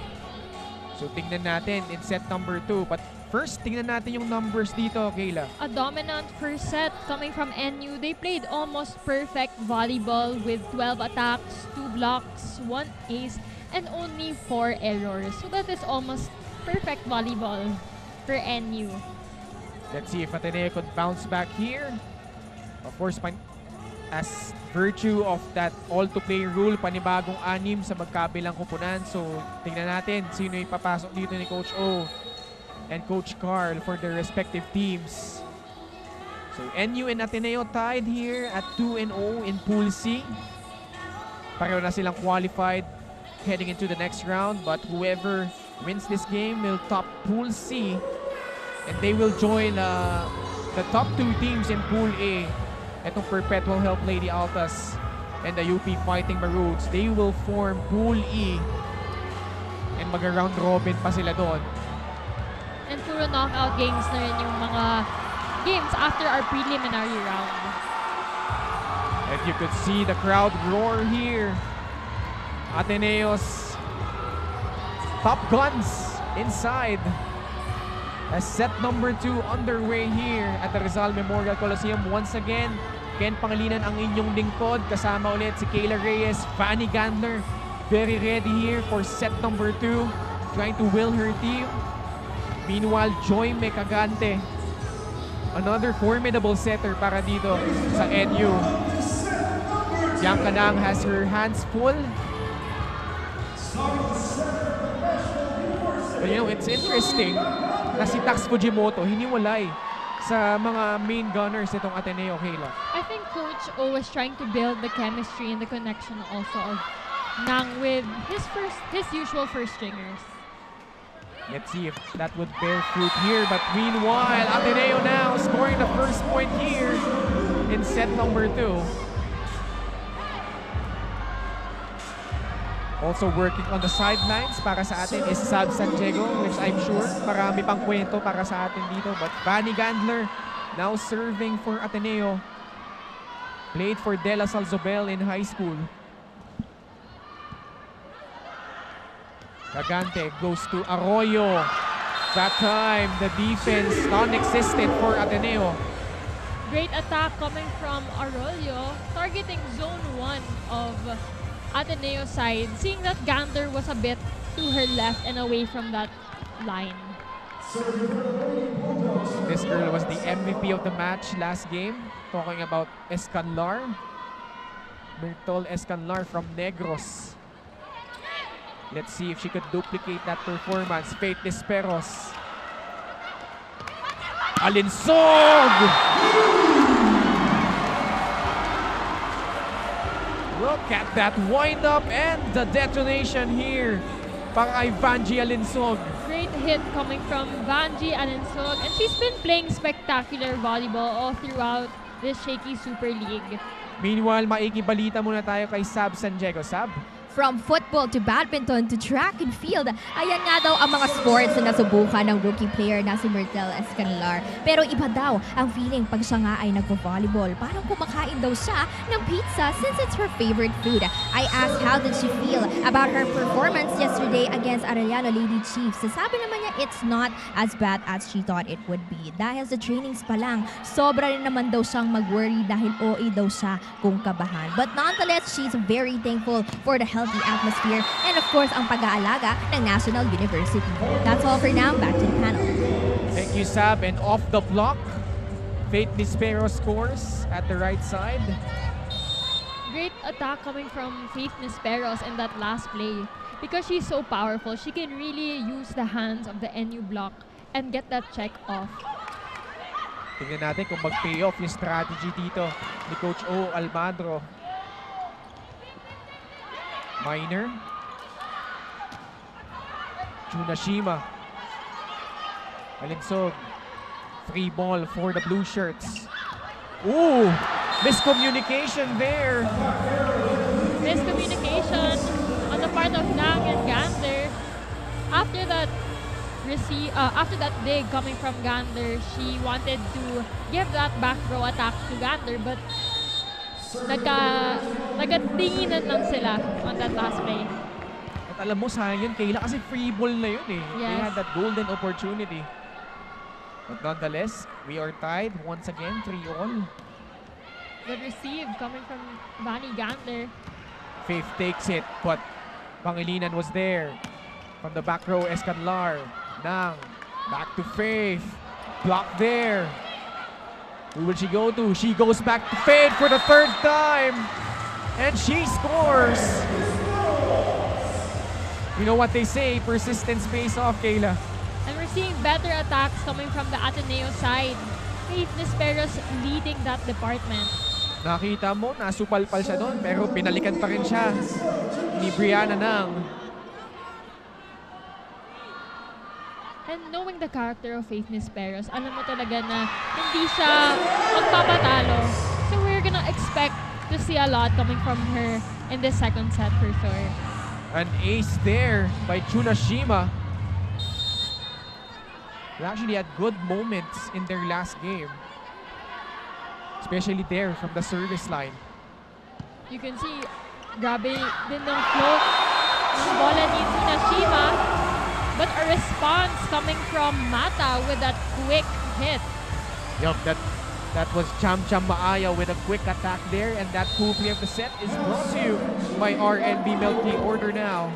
So tingnan natin in set number 2. But first, tingnan natin yung numbers dito, Kayla. A dominant first set coming from NU. They played almost perfect volleyball with 12 attacks, 2 blocks, 1 ace, and only 4 errors. So that is almost perfect volleyball for NU. Let's see if Ateneo could bounce back here. Of course, as virtue of that all-to-play rule, panibagong 6 sa magkabilang kupunan. So, tingnan natin sino yung papasok dito ni Coach O and Coach Carl for their respective teams. So, NU and Ateneo tied here at 2-0 in Pool C. Pareho na silang qualified heading into the next round, but whoever wins this game will top Pool C, and they will join the top 2 teams in Pool A. Itong Perpetual Help Lady Altas and the UP Fighting Maroods. They will form Pool E, and mag-round robin pa sila doon. And puro knockout games na rin yung mga games after our preliminary round. And you could see the crowd roar here. Ateneo's top guns inside. As set number 2 underway here at the Rizal Memorial Coliseum. Once again, Ken Pangilinan ang inyong lingkod. Kasama ulit si Kayla Reyes, Fanny Gandler. Very ready here for set number 2. Trying to will her team. Meanwhile, Joy Mecagante. Another formidable setter para dito sa NU. Bianca Nang has her hands full. But you know, it's interesting na si Tax Fujimoto hiniwalay sa mga main gunners itong Ateneo, Kayla. I think Coach O was trying to build the chemistry and the connection also of Nang with his usual first stringers. Let's see if that would bear fruit here. But meanwhile, Ateneo now scoring the first point here in set number 2. Also working on the sidelines para sa atin is Sab Santiago, which I'm sure marami pang kwento para sa atin dito. But Fanny Gandler now serving for Ateneo. Played for De La Salle Zobel in high school. Cagante goes to Arroyo. That time, the defense non-existent for Ateneo. Great attack coming from Arroyo, targeting zone 1 of Ateneo side, seeing that Gander was a bit to her left and away from that line. This girl was the MVP of the match last game. Talking about Escanlar. Bertol Escanlar from Negros. Let's see if she could duplicate that performance. Faith Desperos. Alinsog! Look at that wind up and the detonation here para kay Vanji Alinsog. Great hit coming from Vanji Alinsog, and she's been playing spectacular volleyball all throughout this Shaky Super League. Meanwhile, maikibalita muna tayo kay Sab Santiago. Sab? From football to badminton to track and field, ayan nga daw ang mga sports na nasubukan ng rookie player na si Myrtle Escanlar. Pero iba daw ang feeling pag siya nga ay nagpo-volleyball. Parang kumakain daw siya ng pizza since it's her favorite food. I asked how did she feel about her performance yesterday against Arellano Lady Chiefs. Sabi naman niya it's not as bad as she thought it would be. Dahil sa trainings pa lang, sobra rin naman daw siyang mag-worry dahil OA daw siya kung kabahan. But nonetheless, she's very thankful for the healthy atmosphere and of course ang pag-aalaga ng National University. That's all for now. Back to the panel. Thank you, Sab. And off the block, Faith Nispero scores at the right side. Great attack coming from Faith Nisperos in that last play. Because she's so powerful, she can really use the hands of the NU block and get that check off. Tingnan natin kung mag-pay off yung strategy dito ni Coach O. Almandro. Minor. Junashima. Alinsog. Free ball for the blue shirts. Ooh! Miscommunication there. Miscommunication on the part of Nang and Gander. After that dig coming from Gander, she wanted to give that back row attack to Gander, but nagkatinginan lang sila on that last play. At alam mo, sayang yun, Kayla, kasi free ball na yun eh. They Yes. had that golden opportunity. But nonetheless, we are tied once again, 3-all. Good receive coming from Vanny Gander. Faith takes it, but Pangilinan was there. From the back row, Escanlar. Nang. Back to Faith. Block there. Who will she go to? She goes back to Faith for the third time. And she scores. You know what they say, persistence pays off, Kayla. And we're seeing better attacks coming from the Ateneo side. Faith Nisperos leading that department. Nakita mo, nasupalpal siya doon, pero binalikan pa rin siya ni Brianna Nang. And knowing the character of Faith Nisperos, alam mo talaga na hindi siya magpapatalo. So we're gonna expect to see a lot coming from her in this second set for sure. An ace there by Junashima. They actually had good moments in their last game. Especially there from the service line. You can see, grabe din ng float ng bola ni Tsunashima. But a response coming from Mata with that quick hit. Yup, that was Cham Cham Maaya with a quick attack there, and that cool play of the set is brought to you by RNB Milk Tea. Order now.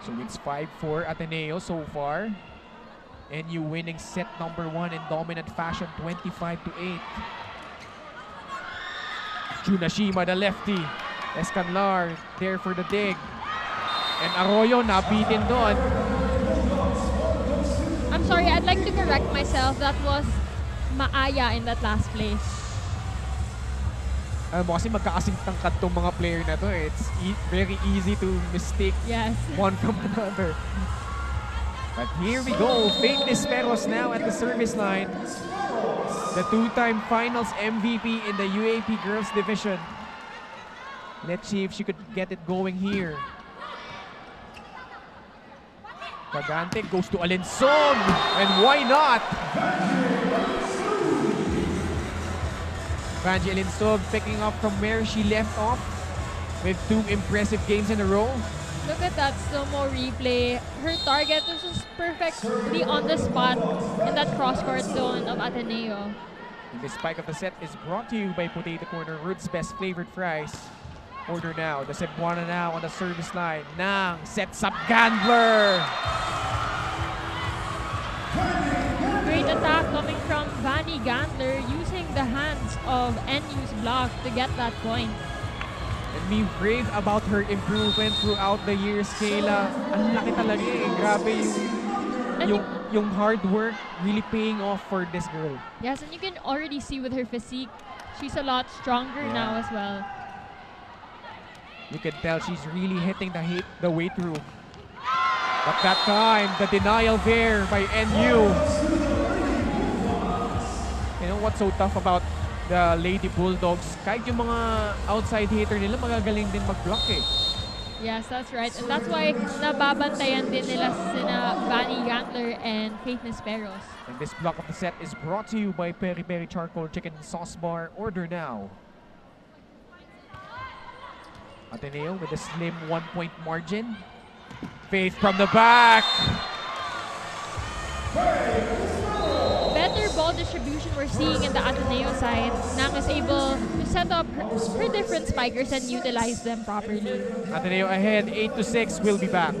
So it's 5-4 Ateneo so far. NU winning set number 1 in dominant fashion, 25-8. Junashima, the lefty. Escanlar there for the dig. And Arroyo nabitin doon. I'm sorry, I'd like to correct myself. That was Maaya in that last play. Alam mo kasi magkakasing tangkad tong mga player na to. It's very easy to mistake Yes. one from another. But here we go. Faith Nisperos now at the service line. The two-time finals MVP in the UAAP girls division. Let's see if she could get it going here. Cagante goes to Alinsog. And why not? Vanji Alinsog picking up from where she left off with 2 impressive games in a row. Look at that slow-mo replay. Her target was just perfectly on the spot in that cross-court zone of Ateneo. And the spike of the set is brought to you by Potato Corner, Root's best flavored fries. Order now. The Cebuana now on the service line. Nang sets up Gandler. Great attack coming from Vanny Gandler using the hands of NU's block to get that point. And we rave about her improvement throughout the years, Kayla. Ang laki talaga eh. Grabe yung hard work really paying off for this girl. Yes, and you can already see with her physique, she's a lot stronger now as well. You can tell she's really hitting the weight room. But that time, the denial there by NU. You know what's so tough about the Lady Bulldogs? Kahit yung mga outside hitter nila, magagaling din mag-block eh. Yes, that's right. And that's why nababantayan din nila sina Vanny Gandler and Faith Nisperos. And this block of the set is brought to you by Peri Peri Charcoal Chicken Sauce Bar. Order now. Ateneo with a slim 1-point margin. Faith from the back. Better ball distribution we're seeing in the Ateneo side. Nang is able to set up her different spikers and utilize them properly. Ateneo ahead, 8-6. We'll be back.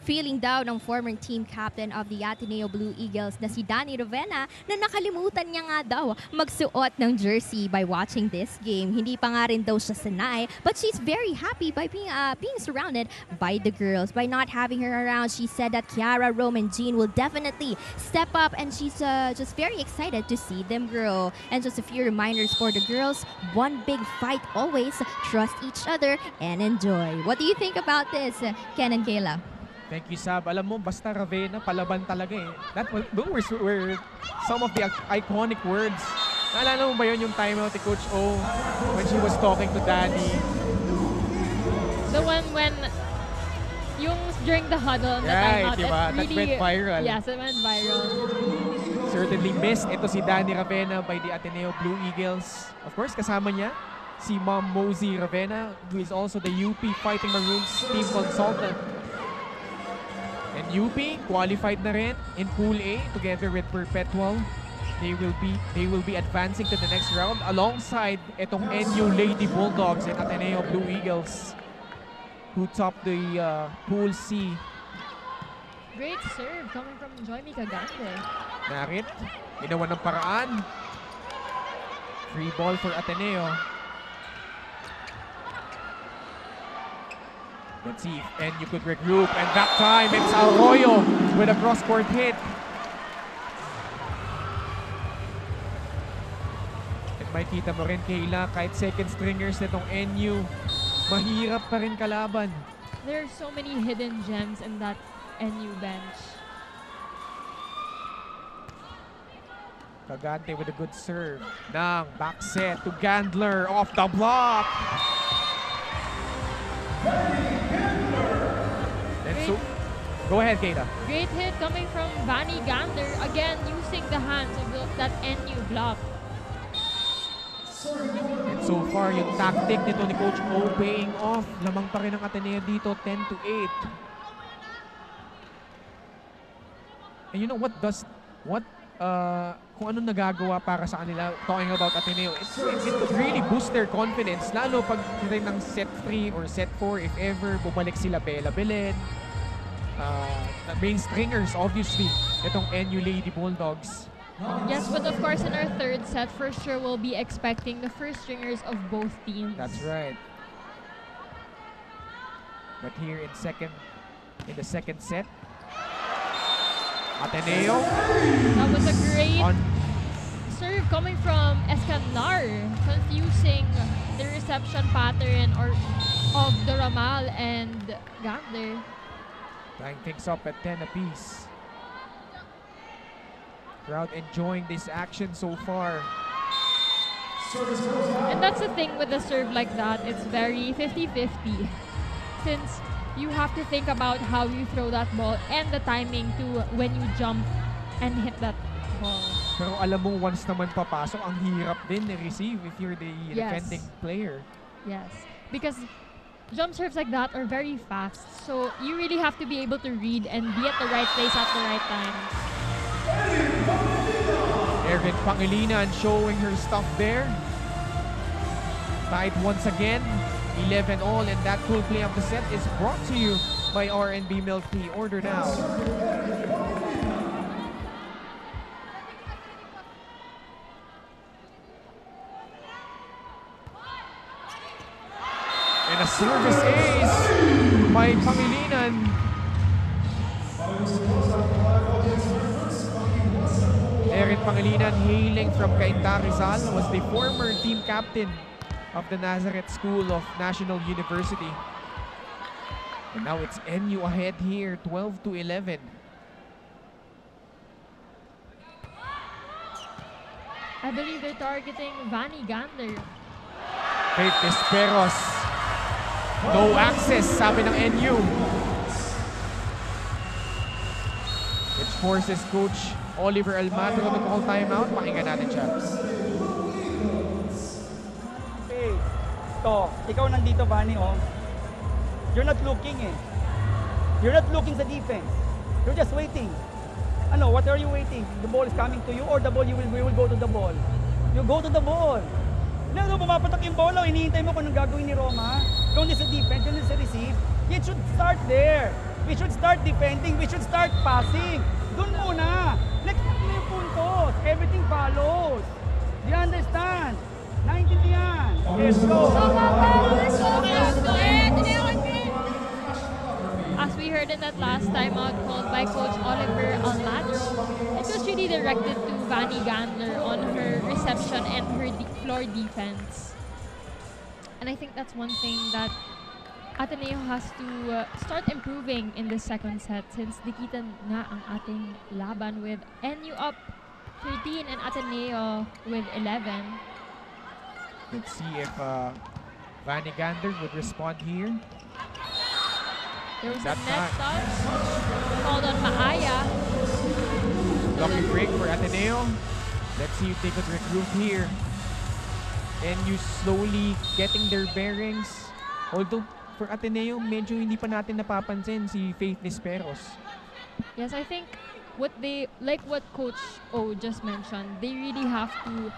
feeling down ang former team captain of the Ateneo Blue Eagles na si Danny Ravena na nakalimutan niya nga daw magsuot ng jersey by watching this game. Hindi pa nga rin daw siya sanay, but she's very happy by being surrounded by the girls. By not having her around, she said that Kiara, Rome, and Jean will definitely step up, and she's just very excited to see them grow. And just a few reminders for the girls: one big fight always, trust each other, and enjoy. What do you think about this, Ken and Kayla? Thank you, Sab. Alam mo, basta Ravena, palaban talaga eh. Those were some of the iconic words. Naalala mo ba yun yung timeout ni Coach O when she was talking to Danny? The one when yung during the huddle, the timeout, diba? it really, That went viral. Yes, it went viral. Certainly missed. Ito si Danny Ravena by the Ateneo Blue Eagles. Of course, kasama niya si Ma'am Mosey Ravena, who is also the UP Fighting Maroons team consultant. And UP qualified na rin in Pool A together with Perpetual. They will be advancing to the next round alongside itong NU Lady Bulldogs and Ateneo Blue Eagles, who topped the Pool C. Great serve coming from Joymi Cagande. Narit, ginawa ng paraan. Free ball for Ateneo. Let's see if NU could regroup, and that time it's Arroyo with a cross-court hit. At makikita mo rin, Kayla, kahit second stringers nitong NU, mahirap pa rin kalaban. There are so many hidden gems in that NU bench. Cagante with a good serve. Nang back set to Gandler off the block. So, go ahead, Kayla. Great hit coming from Vanny Gander, again using the hands of that NU block. And so far, yung tactic nito ni Coach O paying off. Lamang pa rin ang Ateneo dito, 10-8. And you know what kung anong nagagawa para sa kanila, talking about Ateneo, it could really boost their confidence, lalo pag rin ng set 3 or set 4, if ever, bumalik sila Bella Belen. The main stringers, obviously, itong NU Lady Bulldogs. Yes, but of course in our third set, for sure we'll be expecting the first stringers of both teams. That's right. But here in the second set, Ateneo. That was a great serve coming from Escandar, confusing the reception pattern of the Ramal and Gander. Tying things up at 10 apiece. Crowd enjoying this action so far. And that's the thing with a serve like that, it's very 50-50. Since you have to think about how you throw that ball and the timing to when you jump and hit that ball. Pero alam mo, once naman papasok, ang hirap din i-receive if you're the defending player. Yes, because jump serves like that are very fast. So you really have to be able to read and be at the right place at the right time. Erin Pangilinan showing her stuff there. Tied once again, 11 all, and that cool play of the set is brought to you by R&B Milk Tea. Order now. And a service ace by Pangilinan. Erin Pangilinan, hailing from Cainta Rizal, was the former team captain of the Nazareth School of National University. And now it's NU ahead here, 12-11. I believe they're targeting Vanny Gander. Faith Desperos. No access, sabi ng NU. Which forces Coach Oliver Almatro to call timeout. Pakinggan natin siya. Hey, ikaw nandito, Vanny, oh. You're not looking eh. You're not looking sa defense. You're just waiting. Ano, what are you waiting? The ball is coming to you or the ball, you will go to the ball? You go to the ball. Ano, pumapatak yung bola, hinihintay mo kung anong gagawin ni Roma. Kung sa defense, kung sa receive. It should start there. We should start defending. We should start passing. Doon muna. Next na yung puntos. Everything follows. Do you understand? Naintindihan? Let's go. As we heard in that last timeout called by Coach Oliver Almatch, it was really directed to Vanny Gandler on her reception and her floor defense. And I think that's one thing that Ateneo has to start improving in the second set since dikita nga ang ating laban with NU up 13 and Ateneo with 11. Let's see if Vanny Gander would respond here. There was That a net time. touch called on Maaya. Lucky break for Ateneo. Let's see if they could regroup here. NU slowly getting their bearings. Although for Ateneo, medyo hindi pa natin napapansin si Faith Nisperos. Yes, I think what Coach O just mentioned, they really have to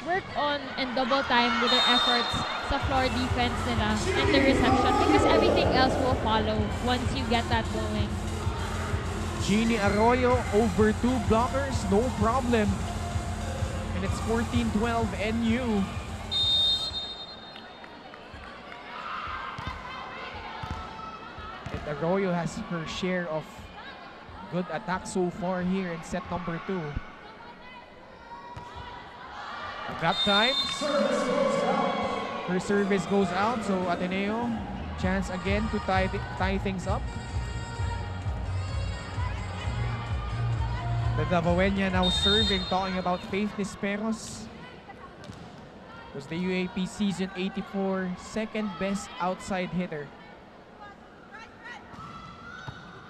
work on and double time with their efforts sa floor defense nila and the reception because everything else will follow once you get that going. Jeannie Arroyo over 2 blockers, no problem. And it's 14-12 NU. And Arroyo has her share of good attack so far here in set number 2. At that time, her service goes out, so Ateneo, chance again to tie things up. The Davawenya now serving, talking about Faith Nisperos. Was the UAAP season 84 second best outside hitter.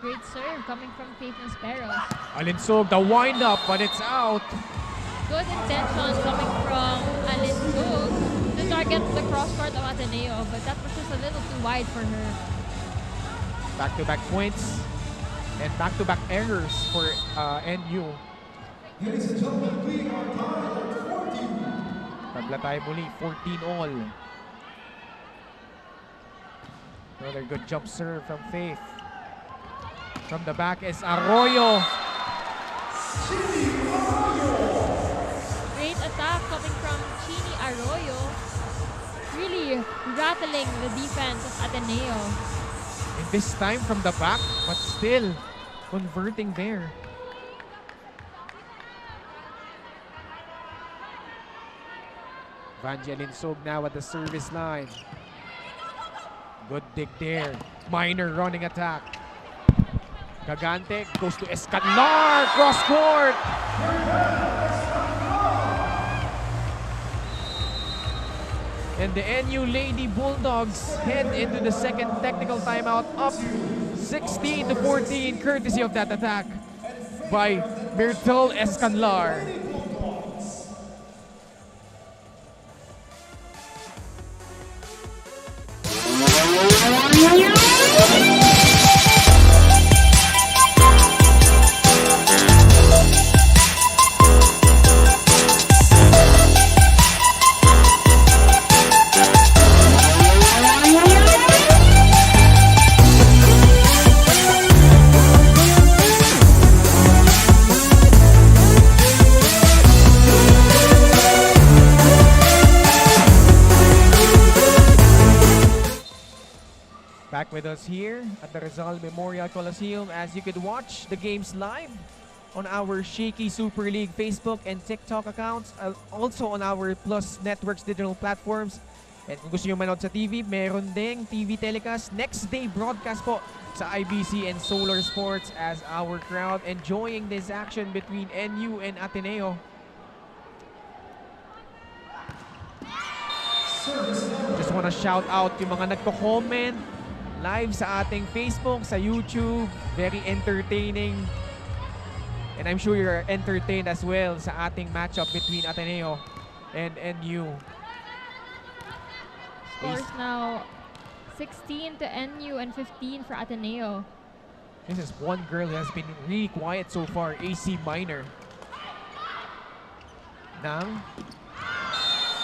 Great serve coming from Faith Nisperos. Alinsog, the wind up, but it's out. Good intention coming from Alinsug to target the cross court of Ateneo, but that was just a little too wide for her. Back-to-back points and back-to-back errors for NU. Ladies and gentlemen, we are tied at 14. Tabla tayo muli, 14 all. Another good jump serve from Faith. From the back is Arroyo. Great attack coming from Chini Arroyo. Really rattling the defense of Ateneo. And this time from the back, but still converting there. Vangeline Sog now at the service line. Good dig there. Minor running attack. Gagante goes to Escanlar. Cross court. And the NU Lady Bulldogs head into the second technical timeout up 16-14 courtesy of that attack by Myrtle Escanlar. Back with us here at the Rizal Memorial Coliseum as you could watch the games live on our Shaky Super League Facebook and TikTok accounts, also on our Plus Networks digital platforms. And kung gusto nyo manood sa TV, meron ding TV telecast next day broadcast po sa IBC and Solar Sports as our crowd enjoying this action between NU and Ateneo. Just want to shout out yung mga nagko-comment live sa ating Facebook, sa YouTube. Very entertaining. And I'm sure you're entertained as well sa ating matchup between Ateneo and NU. Scores now 16 to NU and 15 for Ateneo. This is one girl who has been really quiet so far, AC Minor. Nang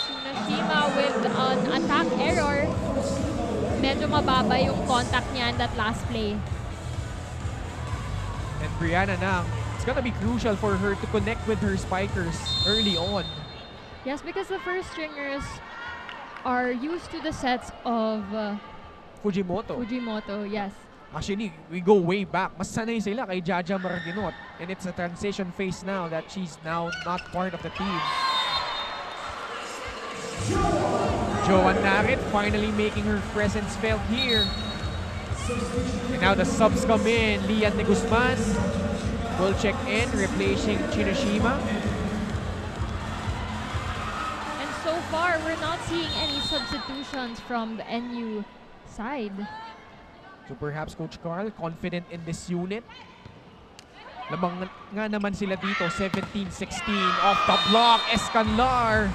Tsunashima with an attack error. Medyo mababa yung contact niya in that last play. And Brianna Nang, it's gonna be crucial for her to connect with her spikers early on. Yes, because the first stringers are used to the sets of Fujimoto, yes. Actually, we go way back. Mas sanay sila kay Jaja Maraginot. And it's a transition phase now that she's now not part of the team. Joanne Narit finally making her presence felt here. And now the subs come in. Lian de Guzman will check in, replacing Chinoshima. And so far, we're not seeing any substitutions from the NU side. So perhaps Coach Carl confident in this unit. Lamang nga naman sila dito, 17-16 off the block, Escanlar.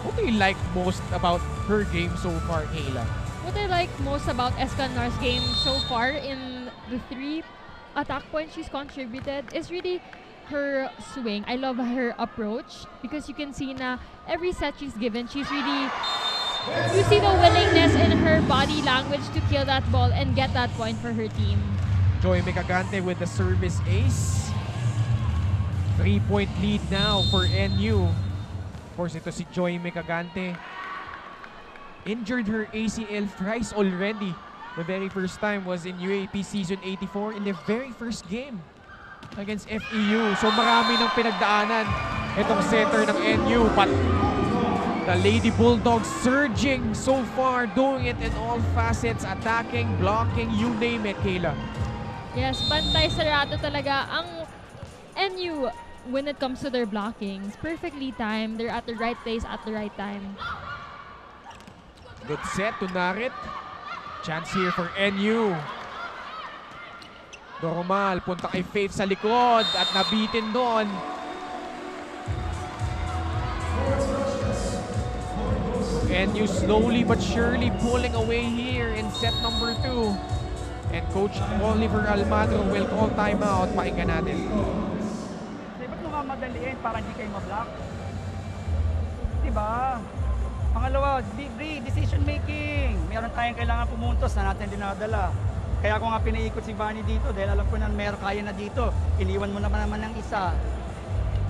What do you like most about her game so far, Kayla? What I like most about Escanlar's game so far in the 3 attack points she's contributed is really her swing. I love her approach because you can see na every set she's given, she's really, you see the willingness in her body language to kill that ball and get that point for her team. Joy Mecagante with the service ace. 3-point lead now for NU. Of course, ito si Joy Mecagante. Injured her ACL thrice already. The very first time was in UAAP Season 84 in their very first game against FEU. So marami ng pinagdaanan itong center ng NU. But the Lady Bulldogs surging so far, doing it in all facets, attacking, blocking, you name it, Kayla. Yes, bantay sarado talaga ang NU when it comes to their blockings. Perfectly timed. They're at the right place at the right time. Good set to Narit. Chance here for NU. Normal, punta kay Faith sa likod at nabitin doon. NU slowly but surely pulling away here in set number 2. And Coach Oliver Almagro will call timeout. Pakinggan natin. Ba't namamadaliin para hindi kayo mablock? Diba? Pangalawa, decision making. Meron tayong kailangan pumuntos na natin dinadala. Kaya ako nga pinaikot si Vanny dito dahil alam ko na meron kaya na dito. Iniwan mo naman ng isa.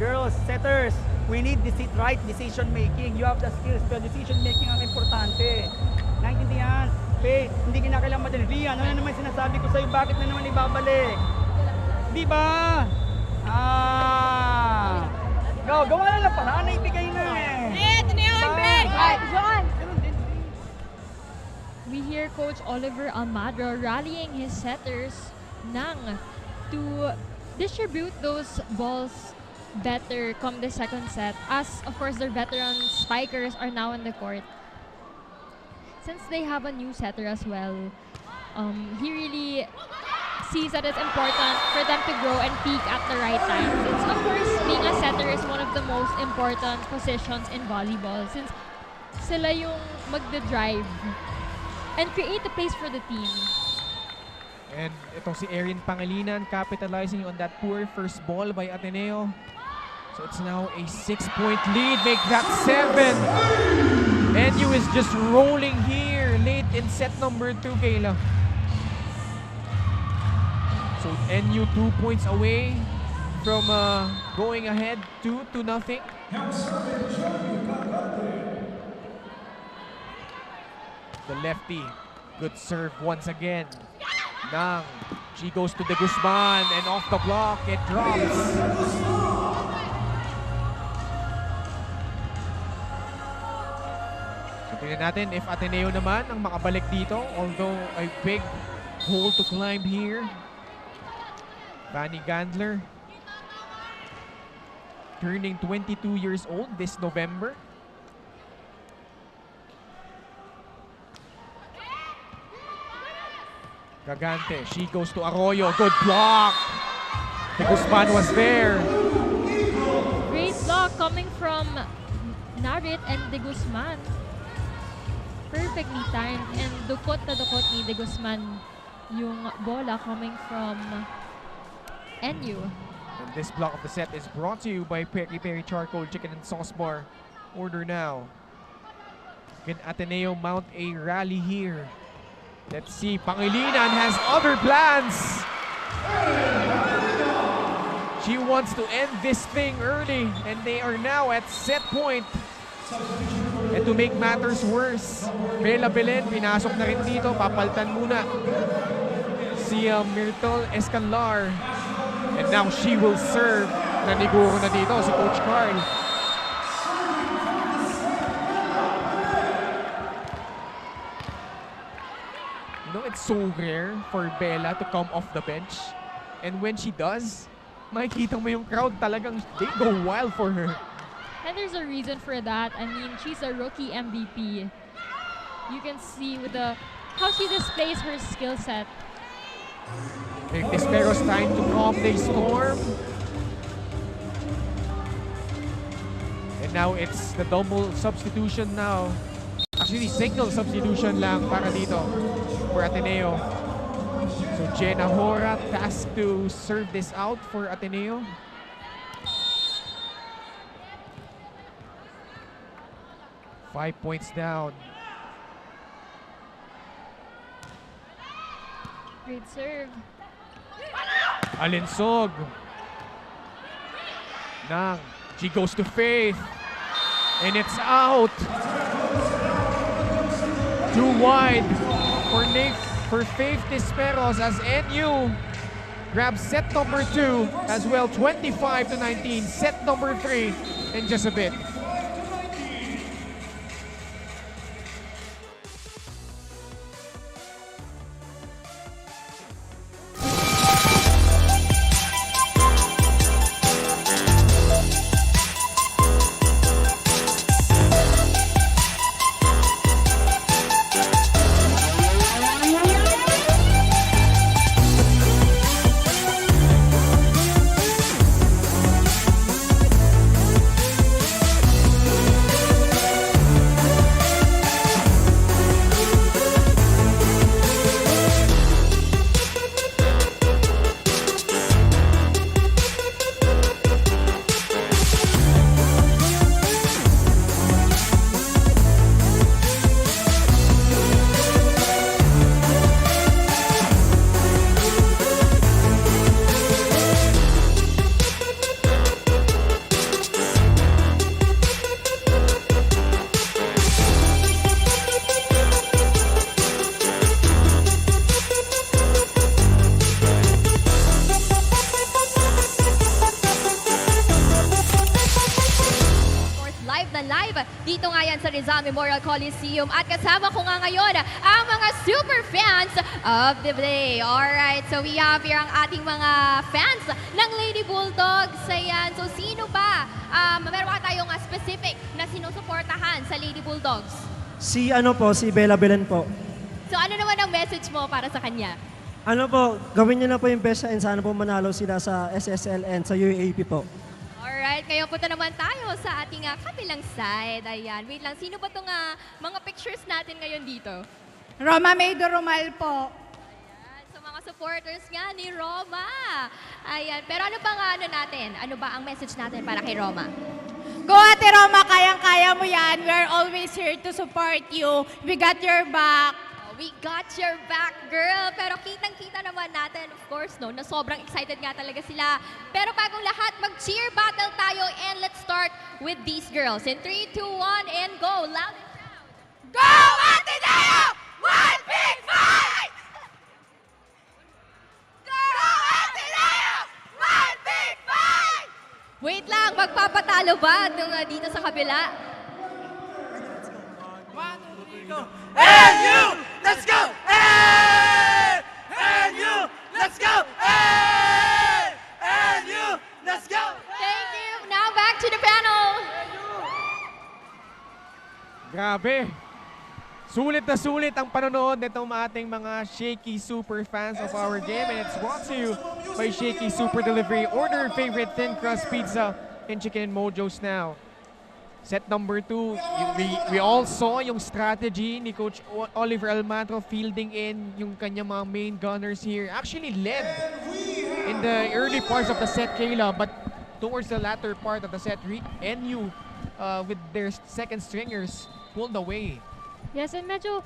Girls, setters, we need right decision making. You have the skills, pero decision making ang importante. Naintindihan? Faith, hindi kinakailangan madali. Rian, ano naman sinasabi ko sa'yo? Bakit na naman ibabalik? Di ba? Gawa na lang para. Ano ibigay na eh? Ateneo break! John! We hear Coach Oliver Almagro rallying his setters to distribute those balls better come the second set, as of course their veteran spikers are now in the court. Since they have a new setter as well, he really sees that it's important for them to grow and peak at the right time. Since of course being a setter is one of the most important positions in volleyball, since sila yung magde-drive and create a place for the team. And itong si Erin Pangilinan capitalizing on that poor first ball by Ateneo. So it's now a 6-point lead. Make that 7. NU is just rolling here late in set number 2, Kayla. So NU 2 points away from going ahead 2-0. The lefty, good serve once again. Nang, she goes to De Guzman and off the block, it drops. So tingnan natin if Ateneo naman ang makabalik dito, although a big hole to climb here. Vanny Gandler turning 22 years old this November. Gagante, she goes to Arroyo. Good block. De Guzman was there. Great block coming from Narit and De Guzman. Perfectly timed and dukot na dukot ni De Guzman yung bola coming from NU. And this block of the set is brought to you by Peri Peri Charcoal Chicken and Sauce Bar. Order now. Can Ateneo mount a rally here? Let's see, Pangilinan has other plans. She wants to end this thing early, and they are now at set point. And to make matters worse, Bella Belen, pinasok na rin dito, papaltan muna si Myrtle Escanlar. And now she will serve. Naniguro na dito si Coach Carl. You know, it's so rare for Bella to come off the bench. And when she does, makikita mo yung crowd talagang they go wild for her. And there's a reason for that. I mean, she's a rookie MVP. You can see with how she displays her skill set. Despero's time to calm the storm. And now it's the double substitution now. Actually, single substitution lang para dito for Ateneo. So Jenna Hora tasked to serve this out for Ateneo. Five points down. Great serve. Alinsog. Nang. She goes to Faith. And it's out. Too wide for Faith Desperos as NU grabs set number 2 as well, 25-19. Set number 3 in just a bit. Dito nga yan sa Rizal Memorial Coliseum at kasama ko nga ngayon ang mga super fans of the day. Alright, so we have here ang ating mga fans ng Lady Bulldogs. Ayan, so sino ba? Meron ba tayong specific na sinusuportahan sa Lady Bulldogs? Si Bella Belen po. So ano naman ang message mo para sa kanya? Gawin niyo na po yung best and sana po manalo sila sa SSL and sa UAAP po. Alright, ngayon punta naman tayo sa ating kabilang side. Ayan, wait lang. Sino ba itong mga pictures natin ngayon dito? Roma Maido Romal po. Ayan, so mga supporters nga ni Roma. Ayan, pero ano ba natin? Ano ba ang message natin para kay Roma? Go Ate Roma, kayang-kaya mo yan. We're always here to support you. We got your back. We got your back, girl. Pero kitang-kita naman natin, of course, no, na sobrang excited nga talaga sila. Pero bagong lahat, mag-cheer battle tayo and let's start with these girls. In 3, 2, 1, and go. Loud and proud. Go Ateneo! One big fight! Go Ateneo! One big fight! Wait lang, magpapatalo ba dito sa kabila? NU! Let's go! NU! Let's go! NU! Let's go! Thank you. Now back to the panel. Grabe. Sulit na sulit ang panonood nitong ating mga Shaky super fans of our game, and it's brought to you by Shaky Super Delivery. Order your favorite thin crust pizza and chicken mojos now. Set number 2, we all saw yung strategy ni Coach Oliver Almantro fielding in yung kanyang mga main gunners here. Actually led in the early parts of the set, Kayla, but towards the latter part of the set, NU with their second stringers pulled away. Yes, and medyo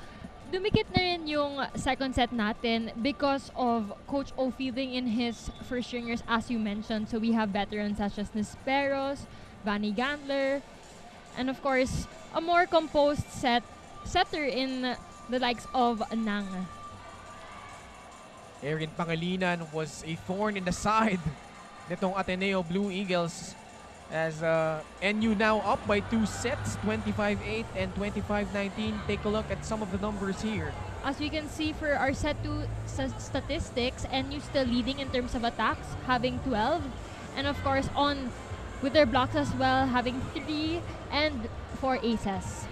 dumikit na rin yung second set natin because of Coach O feeling in his first stringers, as you mentioned. So we have veterans such as Nisperos, Vanny Gandler, and of course, a more composed setter in the likes of Nang. Erin Pangilinan was a thorn in the side nitong Ateneo Blue Eagles as NU now up by 2 sets, 25-8 and 25-19. Take a look at some of the numbers here. As we can see for our set 2 statistics, NU still leading in terms of attacks, having 12. And of course, on with their blocks as well, having 3 and 4 aces.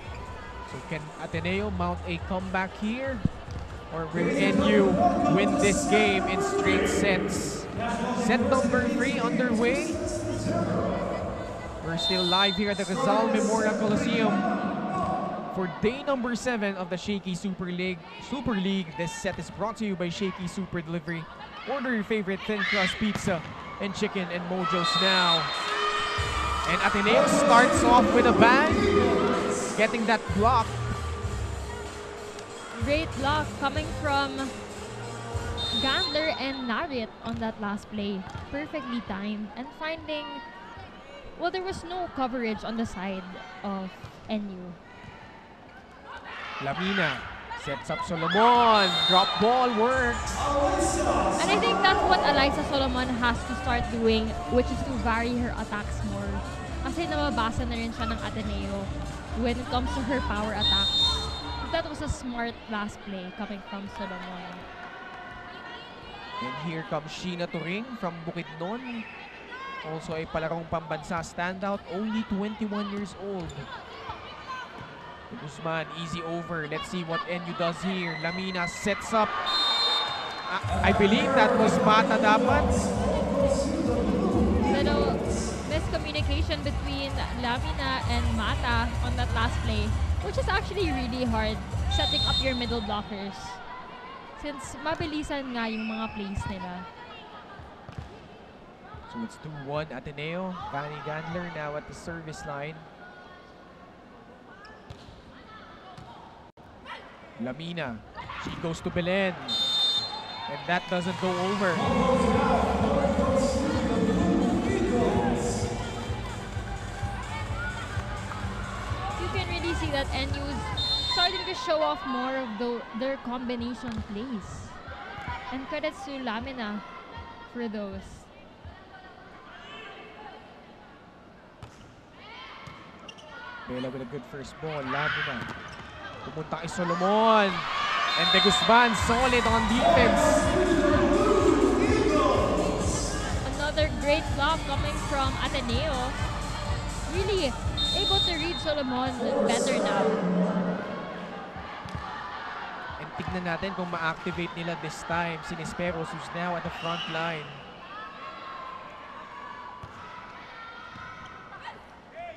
So can Ateneo mount a comeback here? Or will NU win this game in straight sets? Set number 3 underway. We're still live here at the Rizal Memorial Coliseum for day number 7 of the Shakey Super League. This set is brought to you by Shakey Super Delivery. Order your favorite thin crust pizza and chicken and mojos now. And Ateneo starts off with a bang, getting that block. Great block coming from Gandler and Narit on that last play. Perfectly timed and finding, well, there was no coverage on the side of NU. Lamina sets up Solomon. Drop ball works. And I think that's what Eliza Solomon has to start doing, which is to vary her attacks more. Kasi nababasa na rin siya ng Ateneo when it comes to her power attacks. That was a smart last play coming from Solomon. And here comes Sheena Turing from Bukidnon. Also a palarong pambansa standout, only 21 years old. Guzman, easy over. Let's see what NU does here. Lamina sets up. I believe that was Mata dapat. Little miscommunication between Lamina and Mata on that last play, which is actually really hard setting up your middle blockers since mabilisan nga yung mga plays nila. So it's 2-1 Ateneo. Vanny Gandler now at the service line. Lamina, she goes to Belen. And that doesn't go over. You can really see that NU is starting to show off more of their combination plays. And credits to Lamina for those. Bela with a good first ball. Lamina. Pumunta kay Solomon. And De Guzman solid on defense. Another great block coming from Ateneo. Really able to read Solomon better now. And tignan natin kung ma-activate nila this time si Nisperos, who's now at the front line.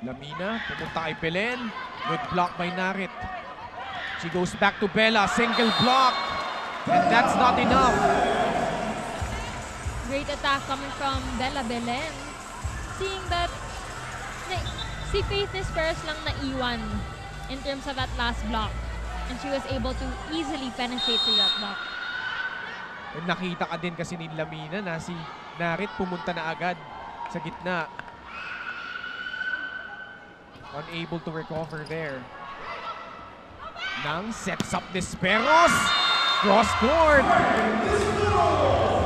Lamina, pumunta kay Belen. Good block by Narit. She goes back to Bella, single block. And that's not enough. Great attack coming from Bella Belen. Seeing that si Faith Nisperos lang naiwan in terms of that last block. And she was able to easily penetrate through that block. And nakita ka din kasi ni Lamina na si Narit pumunta na agad sa gitna. Unable to recover there. Nang sets up Nisperos. Cross court.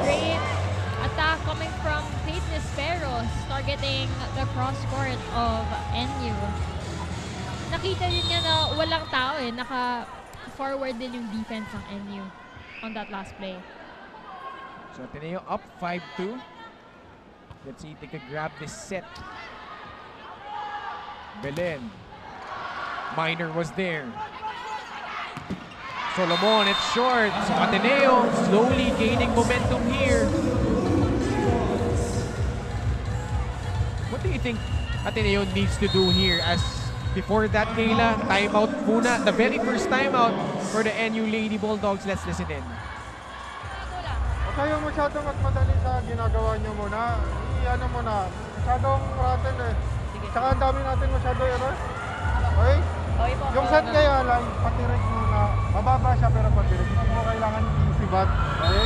Great attack coming from Faith Nisperos, targeting the cross court of NU. Nakita din niya na walang tao eh. Naka-forward din yung defense ng NU on that last play. So Ateneo up 5-2. Let's see if they can grab this set. Belen. Minor was there. Solomon, it's short. So Ateneo slowly gaining momentum here. What do you think Ateneo needs to do here? As before that, Kayla, timeout muna. The very first timeout for the NU Lady Bulldogs. Let's listen in. Huwag kayong masyadong magmadali sa ginagawa nyo muna. I-ano muna. Masyadong rattle eh. Tsaka ang dami natin masyado error. Okay? Yung set kaya lang, patirek mo na, mababa siya pero patirek. Hindi mo kailangan easy bat. Okay?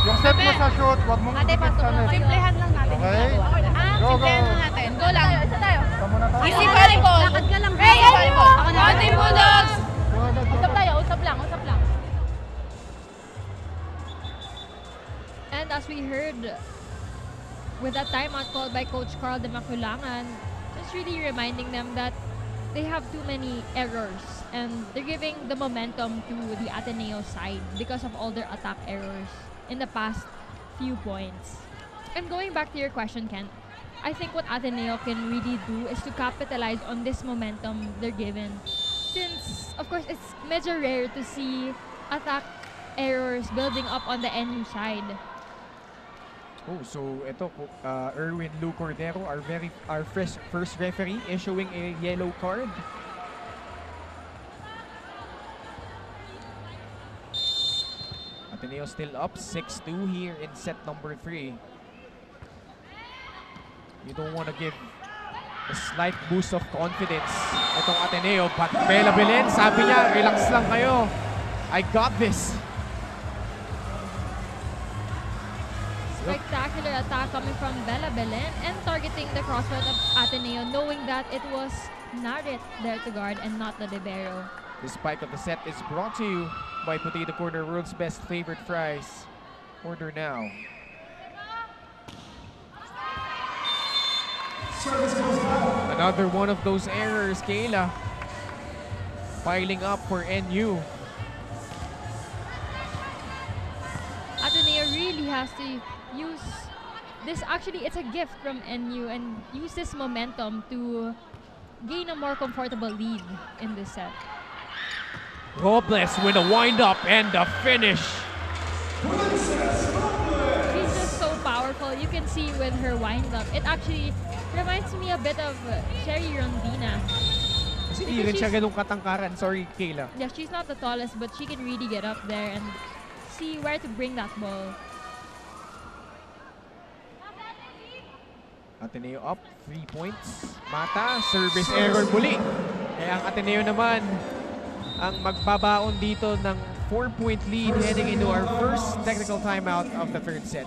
Yung set mo sa shoot, wag mong ikikit sa net. Simplehan lang natin. Okay? Go, go. Simplehan lang natin. Go lang. Isa tayo. Tama na tayo. Easy volleyball. Lakad ka lang. Hey, volleyball. Ako na. Ateneo Bulldogs. Usap tayo. Usap lang. Usap lang. And as we heard, with that timeout called by Coach Carl de Maculangan, just really reminding them that they have too many errors and they're giving the momentum to the Ateneo side because of all their attack errors in the past few points. And going back to your question, Ken, I think what Ateneo can really do is to capitalize on this momentum they're given. Since, of course, it's medyo rare to see attack errors building up on the NU side. Oh, so ito, Erwin Lou Cordero, our first referee, issuing a yellow card. Ateneo still up 6-2 here in set number 3. You don't want to give a slight boost of confidence itong Ateneo, but Bella Belen, sabi niya, relax lang kayo. I got this. Spectacular attack coming from Bella Belen and targeting the crosscourt of Ateneo, knowing that it was Narit there to guard and not the libero. The spike of the set is brought to you by Potato Corner, world's best favorite fries. Order now. Another one of those errors, Kayla. Piling up for NU. Ateneo really has to use this. Actually, it's a gift from NU and use this momentum to gain a more comfortable lead in this set. Robles with a wind-up and a finish. She's just so powerful. You can see with her wind-up. It actually reminds me a bit of Sherry Rondina. Kasi hindi rin siya ganun katangkaran. Sorry, Kayla. Yeah, she's not the tallest, but she can really get up there and see where to bring that ball. Ateneo up, 3 points. Mata, service error muli. Kaya ang Ateneo naman ang magbabaon dito ng 4-point lead heading into our first technical timeout of the third set.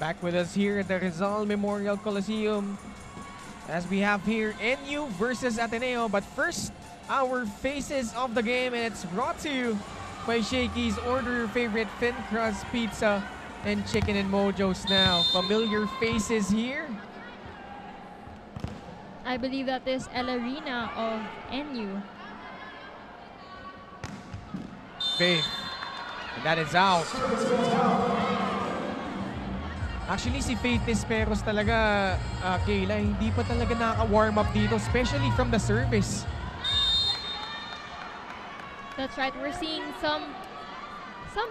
Back with us here at the Rizal Memorial Coliseum as we have here NU versus Ateneo. But first, our faces of the game, and it's brought to you by Shakeys. Order your favorite thin crust pizza and chicken and mojos now. Familiar faces here. I believe that is El Arena of NU. Faith. And that is out. Actually, si Faith Desperos talaga, Kayla, hindi pa talaga nakaka-warm up dito, especially from the service. That's right. We're seeing some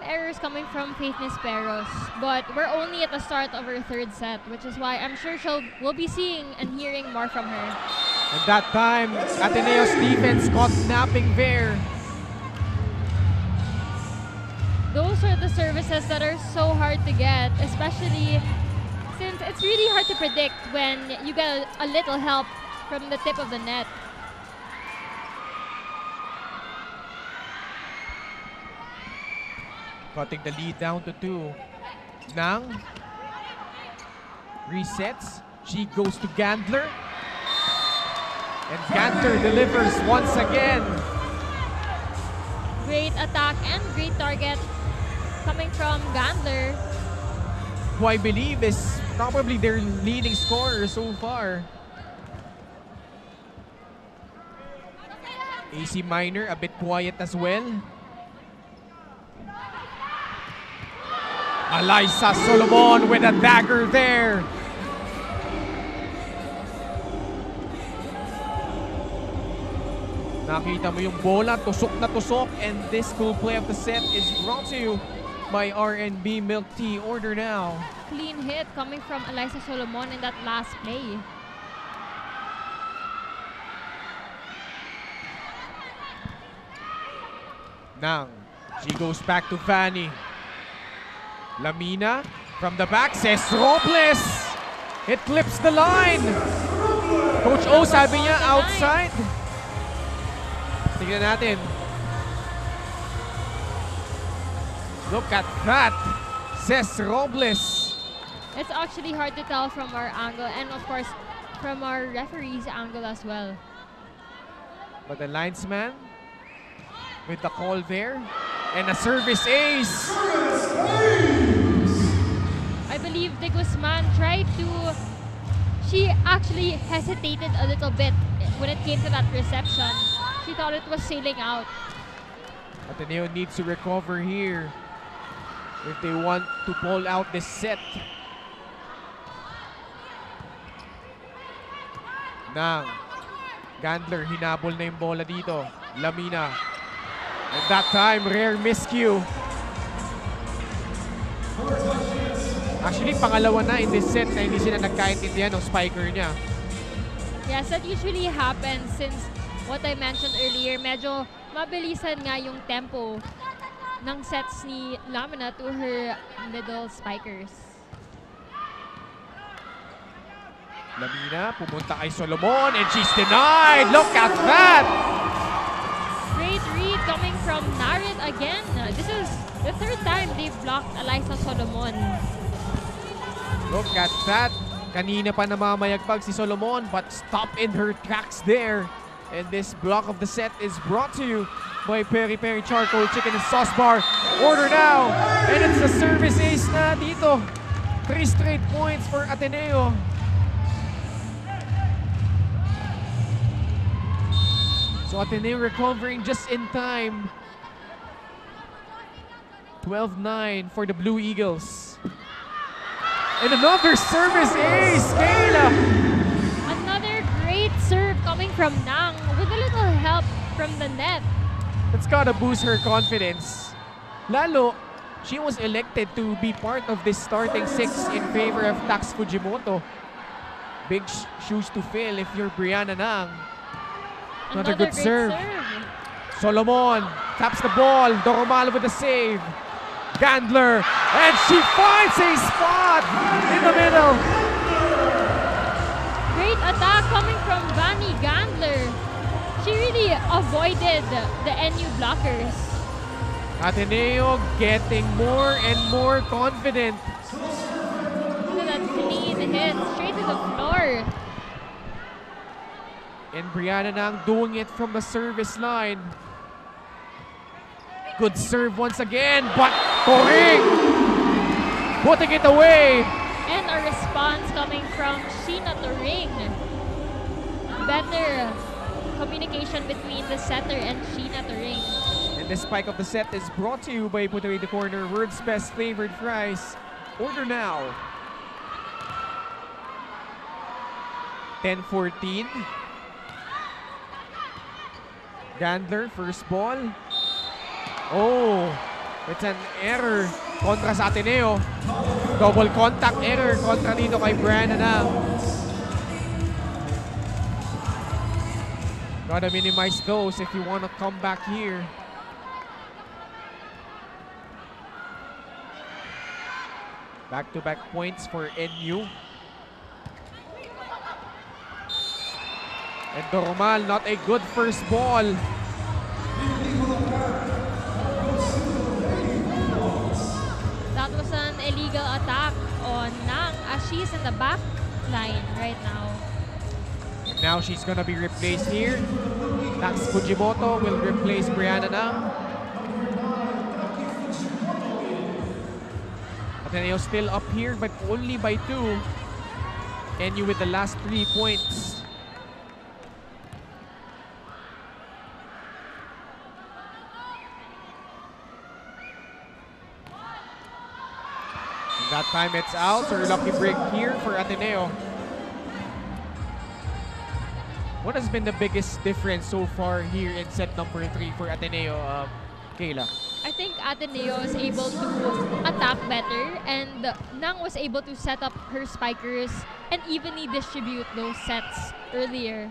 errors coming from Faith Desperos, but we're only at the start of her third set, which is why I'm sure we'll be seeing and hearing more from her. At that time, Ateneo's defense caught napping there. Those are the services that are so hard to get, especially since it's really hard to predict when you get a little help from the tip of the net. Cutting the lead down to 2. Nang resets. She goes to Gandler. And Gandler delivers once again. Great attack and great target coming from Gandler. who I believe is probably their leading scorer so far. AC Minor a bit quiet as well. Alyssa Solomon with a dagger there. Nakita mo yung bola, tusok na tusok, and this cool play of the set is brought to you by R&B Milk Tea. Order now. Clean hit coming from Alyssa Solomon in that last play. Nang, she goes back to Fanny. Lamina from the back says Robles. It clips the line. Coach O sabi niya outside. Tignan natin. Look at that, says Robles. It's actually hard to tell from our angle and of course from our referee's angle as well. But the linesman with the call there and a service ace. I believe De Guzman tried to... She actually hesitated a little bit when it came to that reception. She thought it was sailing out. Ateneo needs to recover here if they want to pull out this set. Nang Gandler, hinabol na yung bola dito. Lamina. And that time, rare miscue. Actually, pangalawa na in this set na hindi sila nagkaintindihan ng spiker niya. Yes, that usually happens since what I mentioned earlier, medyo mabilisan nga yung tempo ng sets ni Lamina to her middle spikers. Lamina, pumunta kay Solomon and she's denied. Look at that! Great read coming from Narit again. This is the third time they've blocked Alyssa Solomon. Look at that. Kanina pa namamayagpag si Solomon but stop in her tracks there. And this block of the set is brought to you by Peri Peri Charcoal Chicken and Sauce Bar. Order now! And it's a service ace na dito. 3 straight points for Ateneo. So Ateneo recovering just in time. 12-9 for the Blue Eagles. And another service ace, Kayla! Another great serve coming from Nang with a little help from the net. That's gotta boost her confidence. Lalo, she was elected to be part of this starting 6 in favor of Tax Fujimoto. Big shoes to fill if you're Brianna Nang. Another good great serve. Solomon taps the ball. Doromal with the save. Gandler, and she finds a spot in the middle. Great attack coming from Vanny Gandler. She really avoided the NU blockers. Ateneo getting more and more confident. Look at that clean hit straight to the floor. And Brianna Nang doing it from the service line. Good serve once again, but Toring putting it away. And a response coming from Sheena Toring. Better communication between the setter and Sheena Toring. And the spike of the set is brought to you by Put Away the Corner, World's Best Flavored Fries. Order now. 10-14. Gandler, first ball. Oh, it's an error kontra sa Ateneo. Double contact error kontra dito kay Brianna Nang. Gotta minimize those if you want to come back here. Back-to-back points for NU. And Doromal, not a good first ball. That was an illegal attack on Nang as she's in the back line right now. And now she's gonna be replaced here. Tax Fujimoto will replace Brianna Nang. Ateneo still up here, but only by 2. NU with the last 3 points. And that time it's out, so lucky break here for Ateneo. What has been the biggest difference so far here in set number 3 for Ateneo, Kayla? I think Ateneo is able to attack better, and Nang was able to set up her spikers and evenly distribute those sets earlier.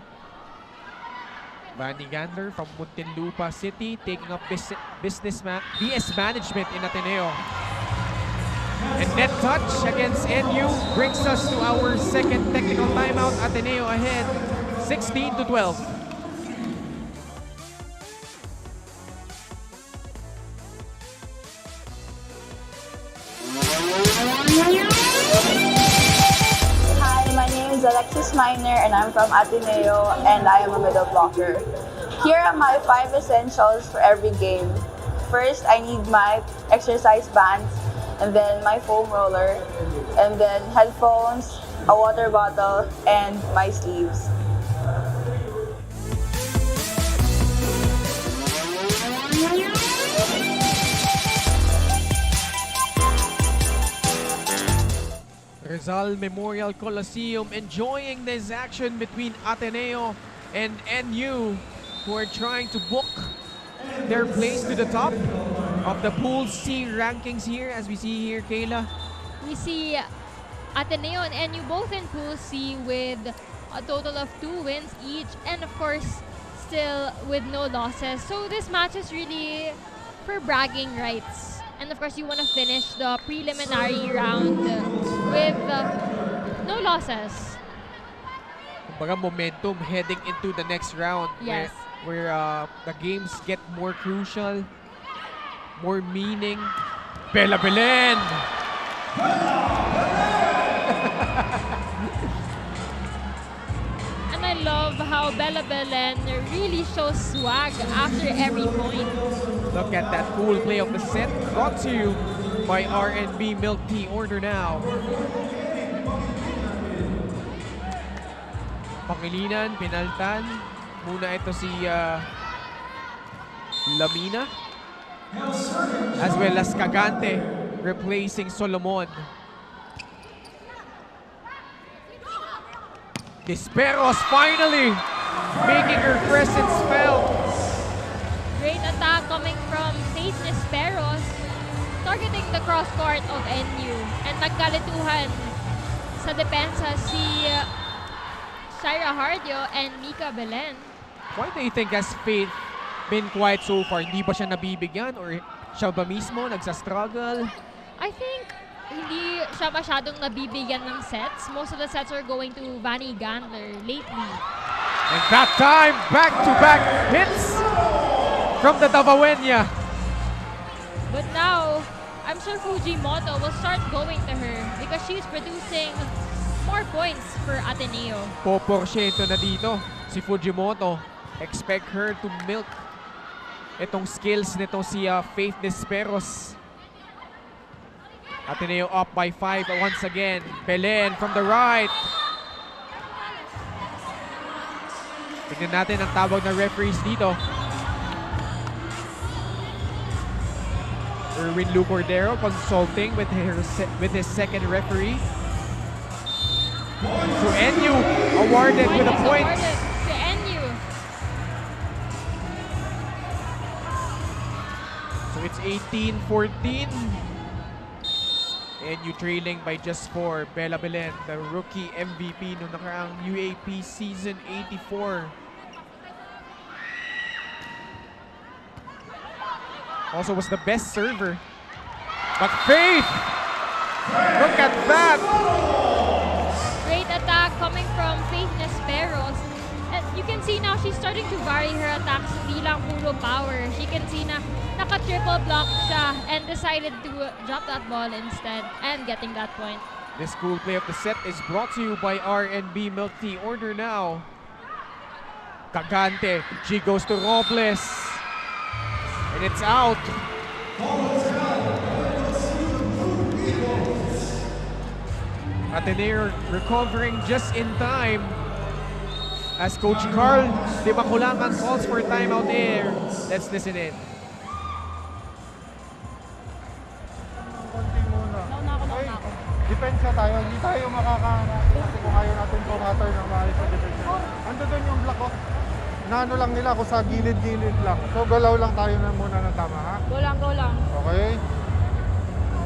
Vanigander from Muntinlupa City taking up BS management in Ateneo. And net touch against NU brings us to our second technical timeout. Ateneo ahead 16-12. Hi, my name is Alexis Miner and I'm from Ateneo and I am a middle blocker. Here are my 5 essentials for every game. First, I need my exercise bands, and then my foam roller, and then headphones, a water bottle, and my sleeves. Rizal Memorial Coliseum enjoying this action between Ateneo and NU, who are trying to book their place to the top of the Pool C rankings here, as we see here, Kayla. We see Ateneo and NU both in Pool C with a total of 2 wins each, and of course still with no losses. So this match is really for bragging rights. And of course, you want to finish the preliminary round with no losses. Kumbaga momentum heading into the next round. Yes. Where the games get more crucial, more meaning. Bella Belen! And I love how Bella Belen really shows swag after every point. Look at that cool play of the set, brought to you by R&B Milk Tea. Order now. Pangilinan, pinaltan. Muna ito si Lamina. As well as Cagante, replacing Solomon. Desperos finally making her presence felt. Great attack coming from Faith Nesperos, targeting the cross court of NU. And nagkalituhan sa depensa si Shira Hardio and Mika Belen. Why do you think has Faith been quiet so far? Hindi ba siya nabibigyan or siya ba mismo nagsastruggle? I think hindi siya masyadong nabibigyan ng sets. Most of the sets are going to Vanny Gandler lately. And that time, back-to-back hits from the Davawenya. But now, I'm sure Fujimoto will start going to her because she's producing more points for Ateneo. Poporsyento na dito si Fujimoto. Expect her to milk itong skills nito si Faith Desperos. Ateneo up by 5 once again. Belen from the right. Tignan natin ang tawag na referees dito. Erwin Lu Cordero consulting with his second referee. So NU awarded with a point. To NU. So it's 18-14. NU trailing by just 4. Bella Belen, the rookie MVP noong nakaraang UAAP season 84. Also was the best server. But Faith! Look at that! Great attack coming from Faith Nesperos. And you can see now she's starting to vary her attacks. Hindi lang puro power. She can see na naka-triple block siya and decided to drop that ball instead and getting that point. This cool play of the set is brought to you by R&B Milk Tea. Order now. Cagante. She goes to Robles. And it's out. Ateneo recovering just in time. As Coach Carl Di Makulangan calls for timeout there. Let's listen in. Konti muna. Depensa tayo. Hindi tayo makakahanap. Kasi kung ayaw natin pumatter ng maayos sa depensa. Ando doon yung block ko. Naano lang nila kung sa gilid-gilid lang. So galaw lang tayo na muna ng tama, ha? Go lang. Okay.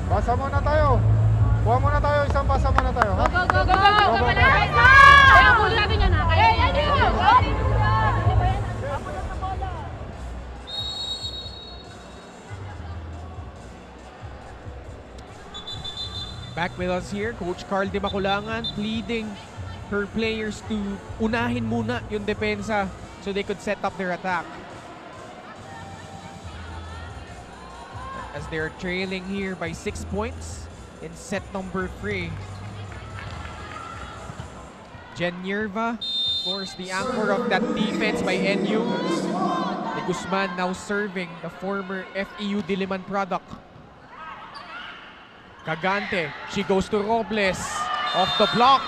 Basa muna tayo. Kuha muna tayo. Isang basa muna tayo, ha? Go! Go. Kaya muli natin yan, ha? Kaya yan. Back with us here, Coach Carl Di Makulangan pleading her players to unahin muna yung depensa so they could set up their attack. As they're trailing here by 6 points in set number 3. Jen Yerva, of course, the anchor of that defense by NU. De Guzman now serving the former FEU Diliman product. Cagante, she goes to Robles, off the block.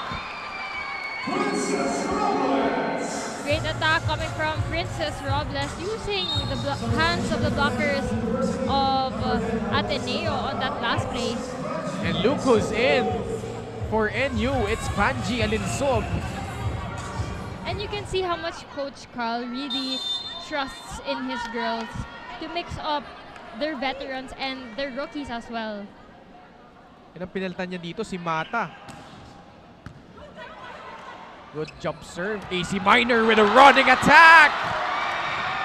Great attack coming from Princess Robles using the hands of the blockers of Ateneo on that last play. And look who's in for NU. It's Panji Alinsog. And you can see how much Coach Carl really trusts in his girls to mix up their veterans and their rookies as well. Yan ang pinalitan niya dito, si Mata. Good jump serve. AC Minor with a running attack.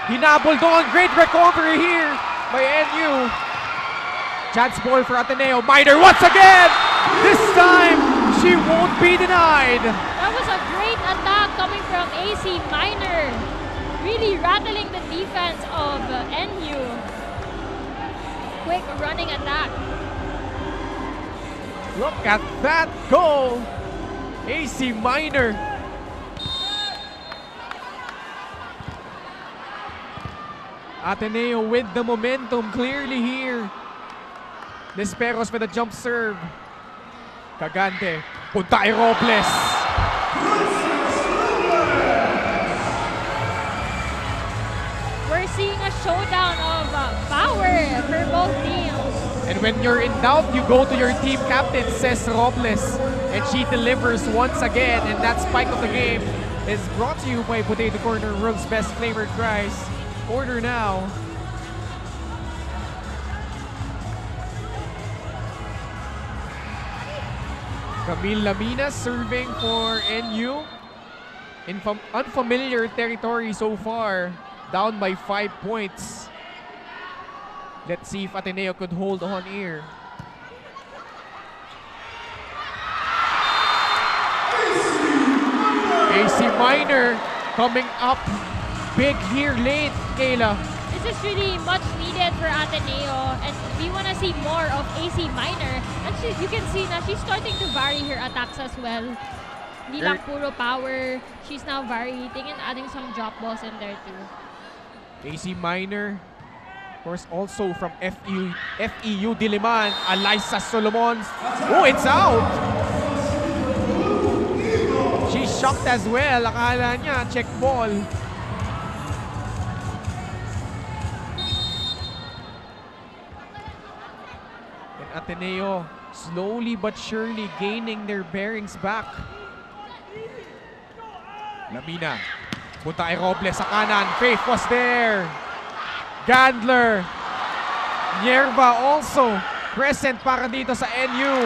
Hinabol doon. Great recovery here by NU. Chance ball for Ateneo. Minor once again. This time, she won't be denied. That was a great attack coming from AC Minor. Really rattling the defense of NU. Quick running attack. Look at that goal. AC Minor. Ateneo with the momentum clearly here. Desperos with a jump serve. Cagante. Punta ay Robles. We're seeing a showdown of power for both teams. And when you're in doubt, you go to your team captain, says Robles. And she delivers once again. And that spike of the game is brought to you by Potato Corner, world's best flavored fries. Order now. Camille Lamina serving for NU. In unfamiliar territory so far. Down by 5 points. Let's see if Ateneo could hold on here. AC Minor coming up big here late, Kayla. This is really much needed for Ateneo, and we want to see more of AC Minor. And you can see na she's starting to vary her attacks as well. Hindi lang puro power. She's now varying and adding some drop balls in there too. AC Minor, of course, also from FEU Diliman. Alyssa Solomon. Oh, it's out! She's shocked as well. Akala niya, check ball. And Ateneo slowly but surely gaining their bearings back. Lamina. Punta ay Robles sa kanan. Faith was there. Gandler. Nierva also present para dito sa NU.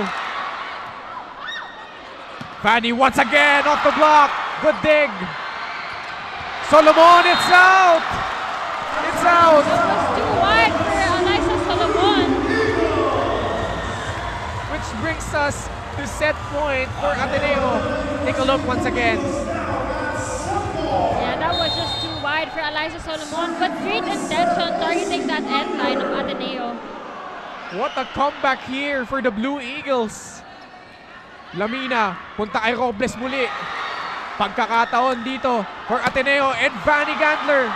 Fanny once again off the block. Good dig. Solomon, it's out. It's out. It was too wide for Alyssa Solomon. Which brings us to set point for Ateneo. Take a look once again. Yeah, that was just too wide for Alyssa Solomon, but great intention targeting that end line of Ateneo. What a comeback here for the Blue Eagles. Lamina, punta kay Robles muli. Pagkakataon dito for Ateneo and Vanny Gandler.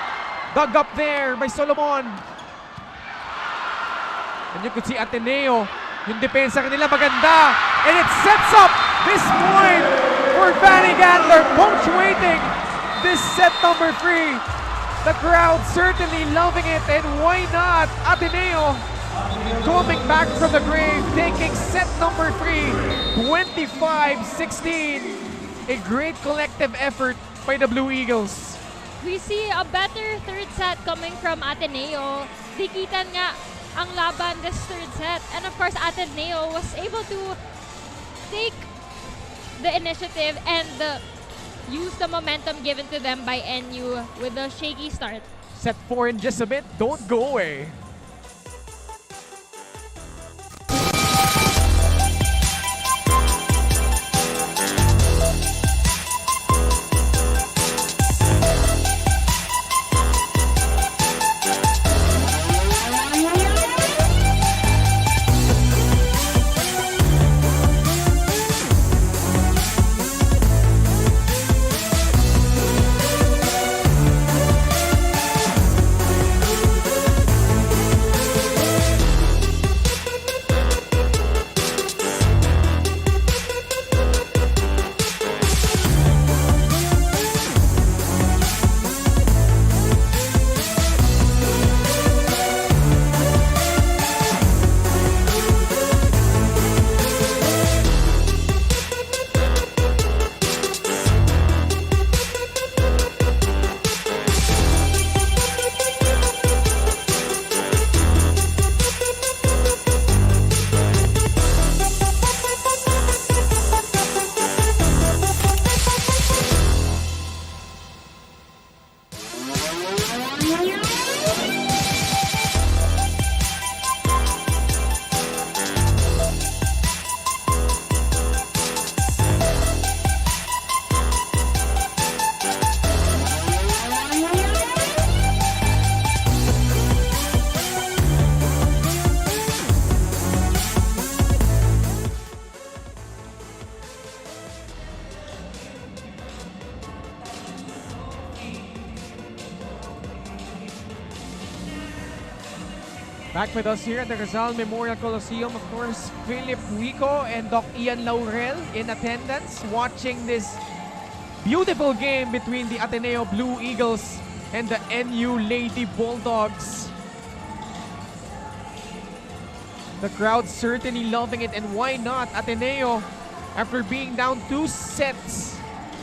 Dug up there by Solomon. And you could see Ateneo, yung depensa nila maganda. And it sets up This point for Vanny Gandler, punctuating this set number 3. The crowd certainly loving it, and why not? Ateneo coming back from the grave, taking set number 3, 25-16. A great collective effort by the Blue Eagles. We see a better third set coming from Ateneo. Dikitan nga ang laban this third set. And of course, Ateneo was able to take the initiative and use the momentum given to them by NU with the shaky start. Set 4 in just a bit. Don't go away. Back with us here at the Rizal Memorial Coliseum, of course, Philip Wico and Doc Ian Laurel in attendance, watching this beautiful game between the Ateneo Blue Eagles and the NU Lady Bulldogs. The crowd certainly loving it, and why not? Ateneo, after being down 2 sets,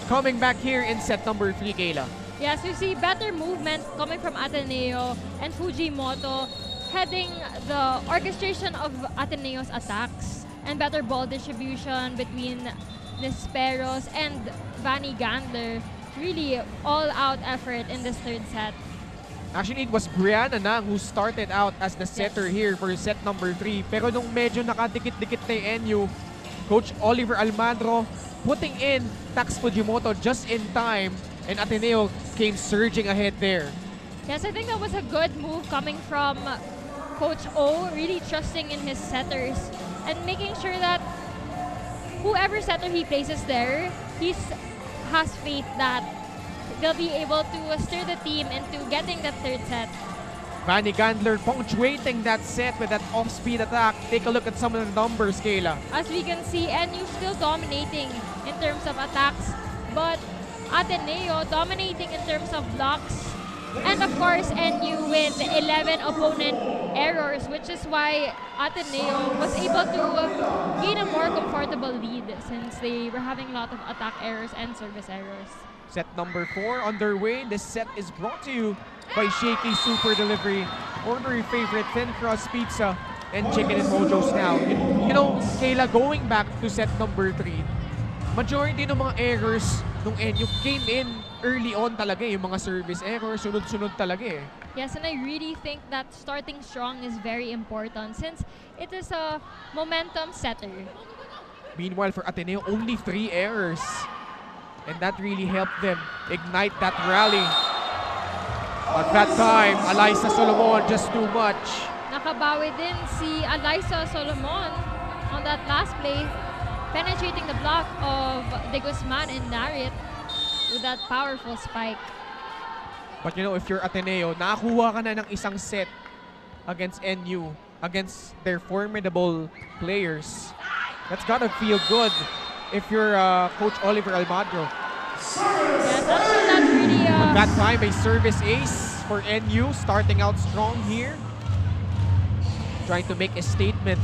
coming back here in set number 3, Kayla. Yes, you see better movement coming from Ateneo and Fujimoto heading the orchestration of Ateneo's attacks and better ball distribution between Nisperos and Vanny Gandler. Really all-out effort in this third set. Actually, it was Brianna na who started out as the setter here for set number 3. Pero nung medyo nakadikit-dikit na yung NU, Coach Oliver Almandro putting in Tax Fujimoto just in time, and Ateneo came surging ahead there. Yes, I think that was a good move coming from Coach O, really trusting in his setters and making sure that whoever setter he places there, he has faith that they'll be able to stir the team into getting that third set. Vanny Gandler punctuating that set with that off-speed attack. Take a look at some of the numbers, Kayla. As we can see, NU still dominating in terms of attacks, but Ateneo dominating in terms of blocks. And of course, NU with 11 opponent errors, which is why Ateneo was able to gain a more comfortable lead since they were having a lot of attack errors and service errors. Set number 4 underway. This set is brought to you by Shakey Super Delivery. Order your favorite thin crust pizza and chicken and mojos now. You know, Kayla, going back to set number 3, majority ng mga errors nung NU came in early on talaga, yung mga service errors, sunod-sunod talaga eh. Yes, and I really think that starting strong is very important since it is a momentum setter. Meanwhile, for Ateneo, only 3 errors. And that really helped them ignite that rally. But that time, Alyssa Solomon just too much. Nakabawi din si Alyssa Solomon on that last play, penetrating the block of De Guzman and Narit with that powerful spike. But you know, if you're Ateneo, nakakuha ka na ng isang set against NU, against their formidable players. That's gotta feel good. if you're Coach Oliver Almagro. Yes, that's really But that time, a service ace for NU, starting out strong here. Trying to make a statement.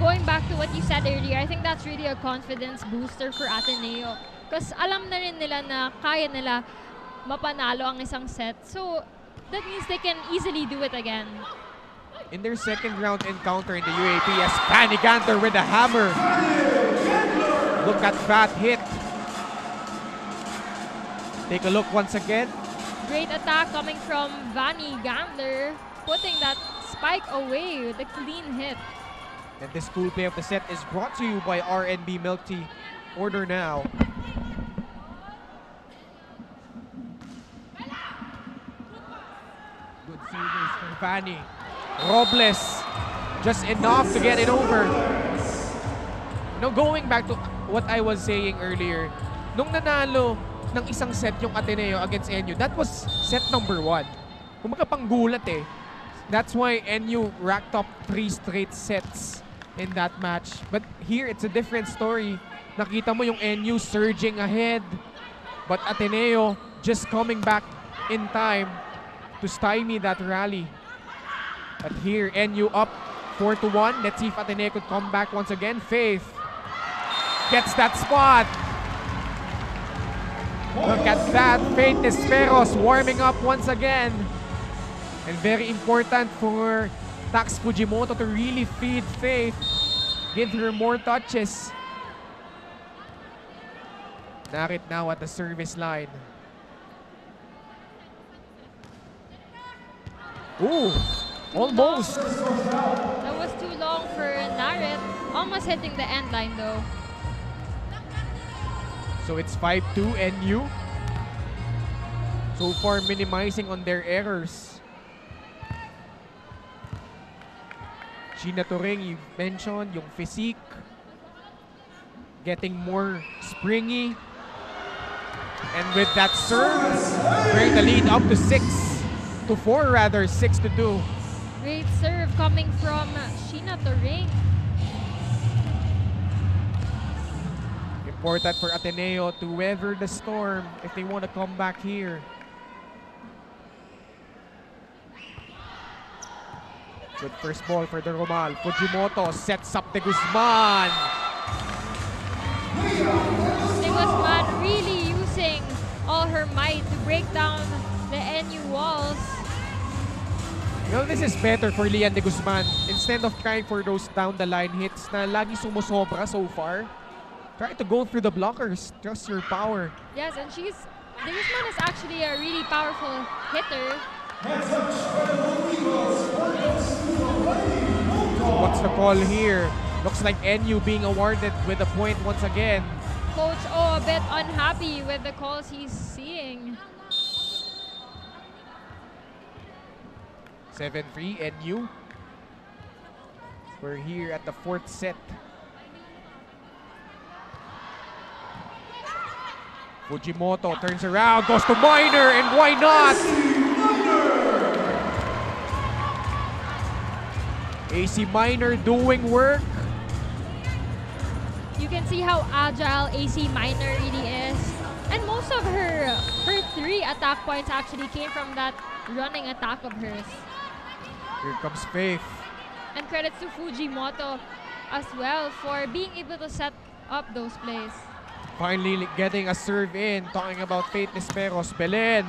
going back to what you said earlier, I think that's really a confidence booster for Ateneo. Because alam na rin nila na kaya nila mapanalo ang isang set. So, that means they can easily do it again. In their second round encounter in the UAAP, as Fanny Gander with a hammer. Look at that hit. Take a look once again. Great attack coming from Vanny Gandler, putting that spike away with a clean hit. And this cool play of the set is brought to you by RNB Milk Tea. Order now. Good service from Vanny. Robles, just enough to get it over. Now going back to what I was saying earlier, nung nanalo ng isang set yung Ateneo against NU, that was set number 1. Kumaga panggulat eh. That's why NU racked up 3 straight sets in that match. But here, it's a different story. Nakita mo yung NU surging ahead, but Ateneo just coming back in time to stymie that rally. But here, NU up 4-1. Let's see if Ateneo could come back once again. Faith gets that spot. Look at that. Faith Desperos warming up once again. And very important for Tax Fujimoto to really feed Faith. Give her more touches. Narit now at the service line. Ooh, almost. That was too long for Narit. Almost hitting the end line though. So it's 5-2 NU. So far minimizing on their errors. Gina Turing, you mentioned yung physique. Getting more springy. And with that serve, bring the lead up to 6-4 rather, 6-2. Great serve coming from Sheena Turing. Important for Ateneo to weather the storm if they want to come back here. Good first ball for the Romal. Fujimoto sets up De Guzman. De Guzman really using all her might to break down the NU walls. You know, this is better for Lian De Guzman. Instead of trying for those down-the-line hits na lagi sumusobra so far, try to go through the blockers. Trust your power. Yes, and De Guzman is actually a really powerful hitter. What's the call here? Looks like NU being awarded with a point once again. Coach O a bit unhappy with the calls he's seeing. 7-3 NU. We're here at the 4th set. Fujimoto turns around, goes to Minor, and why not? AC Minor doing work. You can see how agile AC Minor really is. And most of her 3 attack points actually came from that running attack of hers. Here comes Faith. And credits to Fujimoto as well for being able to set up those plays. Finally getting a serve in. Talking about Faith Desperos. Belen.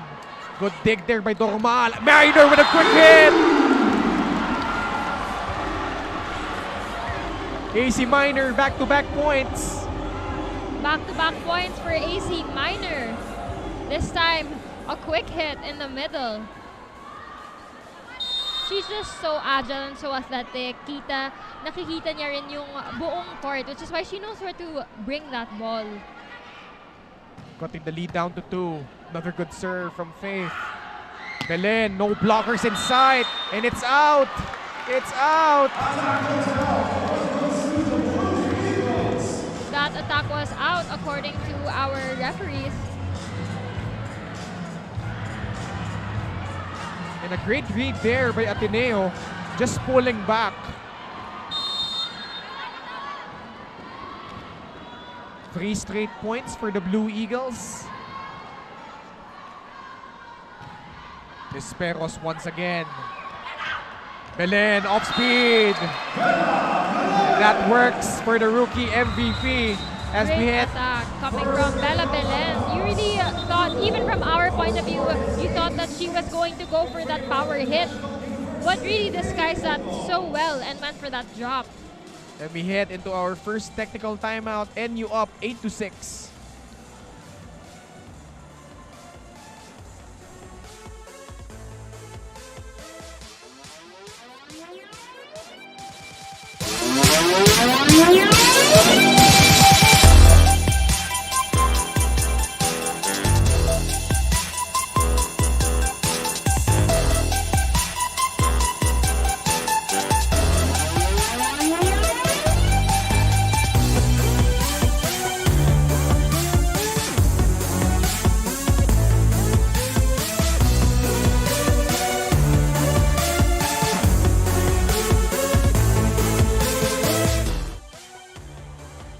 Good dig there by Dormal. Minor with a quick hit. AC Minor back-to-back points. Back-to-back points for AC Minor. This time, a quick hit in the middle. She's just so agile and so athletic. Nakikita niya rin yung buong court, which is why she knows where to bring that ball. Cutting the lead down to 2. Another good serve from Faith. Belen, no blockers in sight, and it's out. It's out. That attack was out according to our referees. And a great read there by Ateneo, just pulling back. 3 straight points for the Blue Eagles. Desperos once again. Belen off speed. And that works for the rookie MVP as we Great hit. attack coming from Bella Belen. You really thought, even from our point of view, you thought that she was going to go for that power hit. But really disguised that so well and went for that drop. And we head into our first technical timeout. NU up 8-6.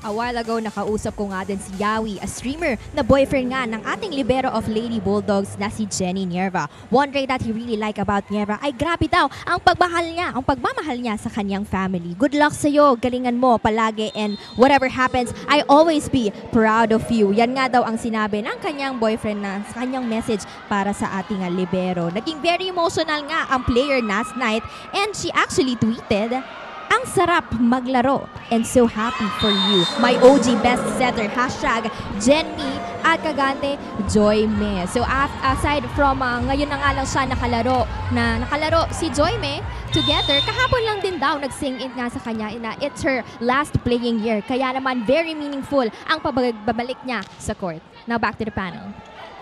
A while ago, nakausap ko nga din si Yawi, a streamer na boyfriend nga ng ating libero of Lady Bulldogs na si Jenny Nierva. One trait that he really like about Nierva ay grabe daw ang pagmamahal niya sa kanyang family. Good luck sa'yo, galingan mo palagi, and whatever happens, I always be proud of you. Yan nga daw ang sinabi ng kanyang boyfriend na sa kanyang message para sa ating libero. Naging very emotional nga ang player last night, and she actually tweeted, "Ang sarap maglaro and so happy for you. My OG best setter, hashtag Jenny at Kagante Joy Me." So aside from ngayon na nga lang siya nakalaro si Joy Me together, kahapon lang din daw nag-sing in nga sa kanya na it's her last playing year. Kaya naman very meaningful ang pabalik niya sa court. Now back to the panel.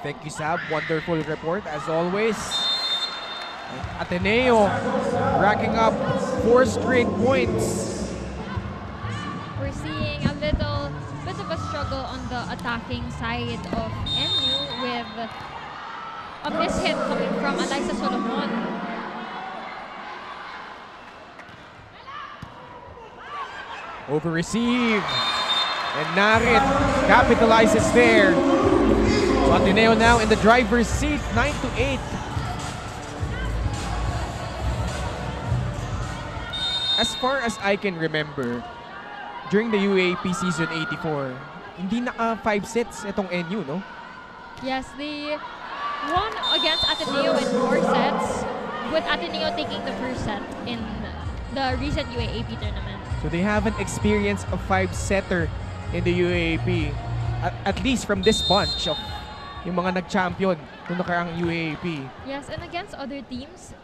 Thank you, Sab. Wonderful report as always. Ateneo racking up 4 straight points. We're seeing a little bit of a struggle on the attacking side of NU with a mishit coming from Eliza Solomon. Over receive. And Narit capitalizes there. So Ateneo now in the driver's seat, 9-8. As far as I can remember, during the UAAP season 84, hindi naka 5 sets itong NU, no? Yes, they won against Ateneo in 4 sets, with Ateneo taking the first set in the recent UAAP tournament. So they haven't experienced a 5-setter in the UAAP, at least from this bunch of yung mga nag-champion nung nakaraang UAAP. Yes, and against other teams,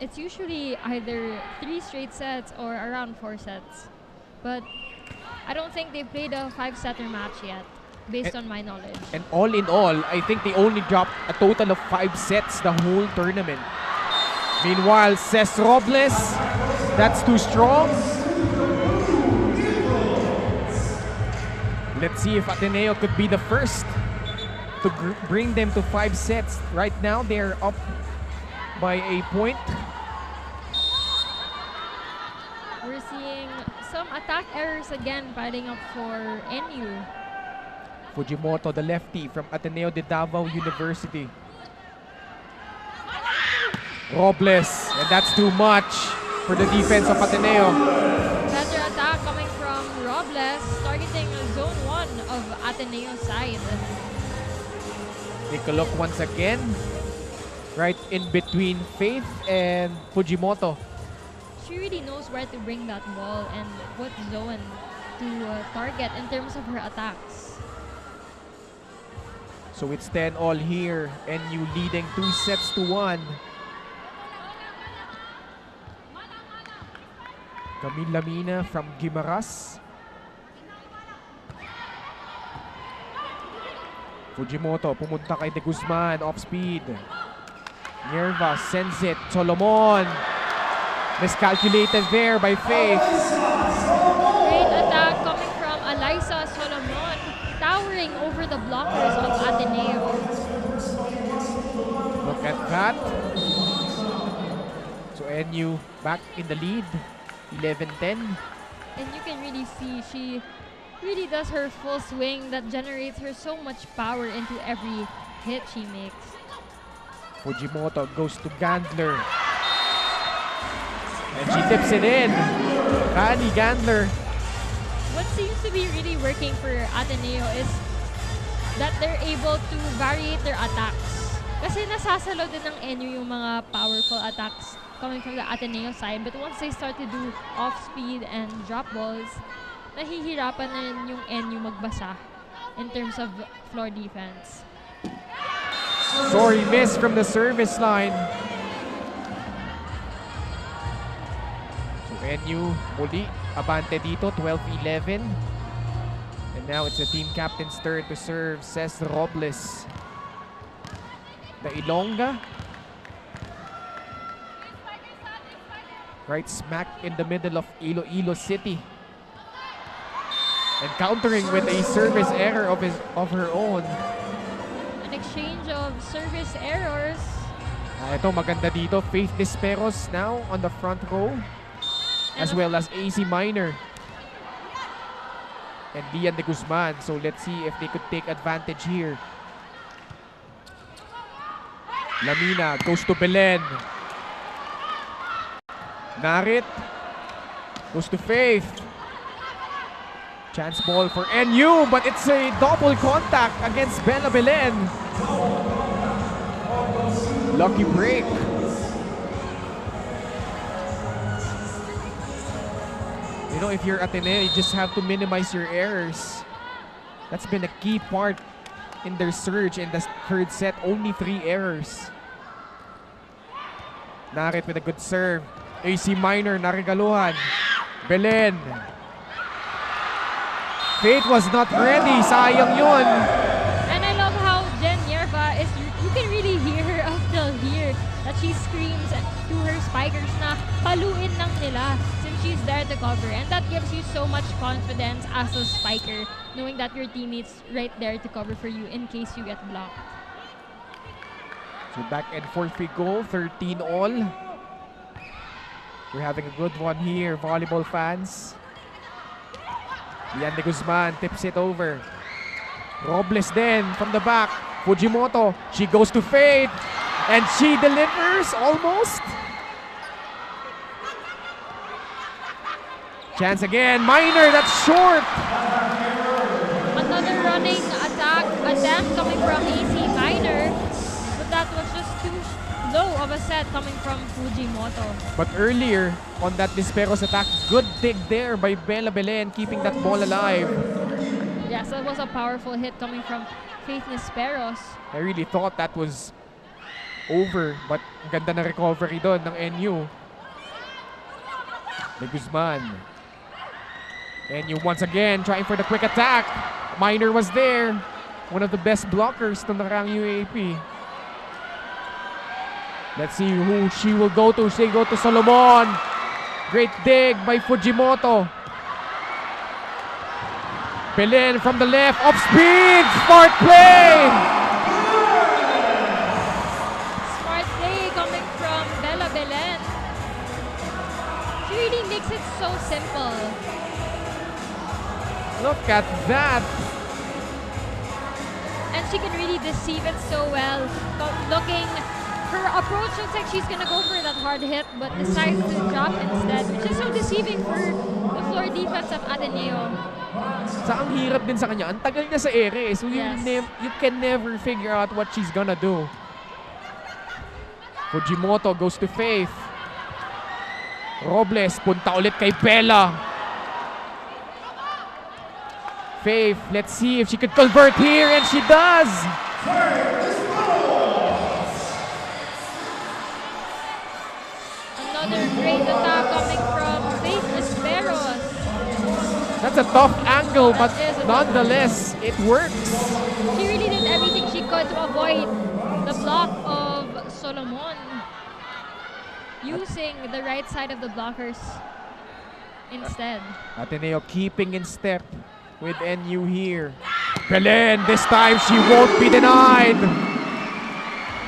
it's usually either 3 straight sets or around 4 sets. But I don't think they've played a 5-setter match yet, based on my knowledge. And all in all, I think they only dropped a total of 5 sets the whole tournament. Meanwhile, Ces Robles, that's too strong. Let's see if Ateneo could be the first to bring them to 5 sets. Right now, they're up by a point. We're seeing some attack errors again piling up for NU. Fujimoto, the lefty from Ateneo de Davao University. Robles, and that's too much for the defense of Ateneo. Better attack coming from Robles, targeting zone 1 of Ateneo side. Take a look once again. Right in between Faith and Fujimoto. She really knows where to bring that ball and what zone to target in terms of her attacks. So it's 10-all here. NU leading 2-1. Camille Lamina from Guimaras. Fujimoto pumunta kay De Guzman, off speed. Nierva sends it. Solomon. Miscalculated there by Faith. Great attack coming from Eliza Solomon, towering over the blockers of Ateneo. Look at that. So NU back in the lead, 11-10. And you can really see she really does her full swing that generates her so much power into every hit she makes. Fujimoto goes to Gandler. And she tips it in. Rani Gandler. What seems to be really working for Ateneo is that they're able to variate their attacks. Kasi nasasalo din ng NU yung mga powerful attacks coming from the Ateneo side. But once they start to do off-speed and drop balls, nahihirapan na rin yung NU magbasa in terms of floor defense. Sorry, miss from the service line. So NU muli abante dito, 12-11. And now it's the team captain's turn to serve, Cesc Robles. The Ilongga. Right smack in the middle of Iloilo City. And countering with a service error of her own. Exchange of service errors. Ito maganda dito. Faith Desperos now on the front row. As well as AC Minor. And Lian de Guzman. So let's see if they could take advantage here. Lamina goes to Belen. Narit goes to Faith. Chance ball for NU, but it's a double contact against Bella Belen. Lucky break. You know, if you're Ateneo, you just have to minimize your errors. That's been a key part in their surge in the third set. Only 3 errors. Narit with a good serve. AC Minor, naregaluhan. Belen. Faith was not ready. Sayang yun. And I love how Jen Yerba is, you can really hear her up till here that she screams to her spikers na paluin lang nila since she's there to cover. And that gives you so much confidence as a spiker, knowing that your teammate's right there to cover for you in case you get blocked. So back and forth we go. 13 all. We're having a good one here, volleyball fans. Lian de Guzman tips it over. Robles then from the back. Fujimoto, she goes to Faith. And she delivers almost. Chance again. Minor, that's short. Another running attack attempt coming from AC Minor. But that was just too low of a set coming from Fujimoto. But earlier on that Desperos attack, good dig there by Bella Belen, keeping that ball alive. Yes, that was a powerful hit coming from Faith Desperos. I really thought that was over, but ang ganda na recovery doon ng NU. De Guzman. NU once again trying for the quick attack. Minor was there. One of the best blockers ng nakarang UAAP. Let's see who she will go to. She go to Solomon. Great dig by Fujimoto. Belen from the left. Off speed. Smart play. Smart play coming from Bella Belen. She really makes it so simple. Look at that. And she can really deceive it so well. Her approach looks like she's gonna go for that hard hit but decides to drop instead, which is so deceiving for the floor defense of Ateneo. Sa ang hirap din sa kanya. Ang tagal niya sa ere. So Yes. you can never figure out what she's gonna do. Fujimoto goes to Faith. Robles, punta ulit kay Bella. Faith, let's see if she could convert here, and she does! Another great attack coming from Faith Desperos. That's a tough angle, but nonetheless, it works. She really did everything she could to avoid the block of Solomon, using the right side of the blockers instead. Ateneo keeping in step with NU here. Belen, this time she won't be denied.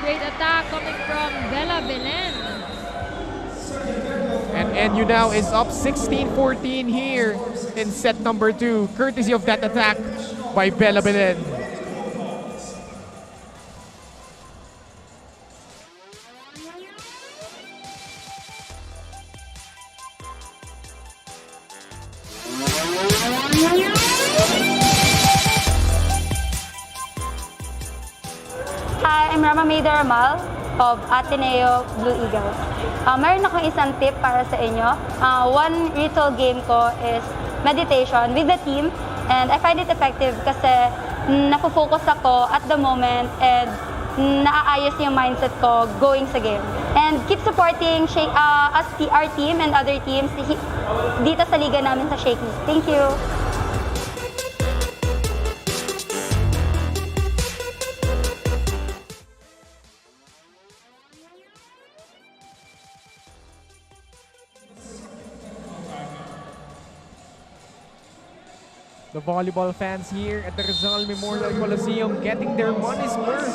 Great attack coming from Bella Belen. And NU now is up 16-14 here in set number 2, courtesy of that attack by Bella Belen. Hi, I'm Rama May Daramal of Ateneo Blue Eagles. Meron akong isang tip para sa inyo. One ritual game ko is meditation with the team, and I find it effective kasi napofocus ako at the moment and naaayos yung mindset ko going sa game. And keep supporting us, our team and other teams dito sa liga namin sa Shakeys. Thank you! The volleyball fans here at the Rizal Memorial Coliseum getting their money's worth.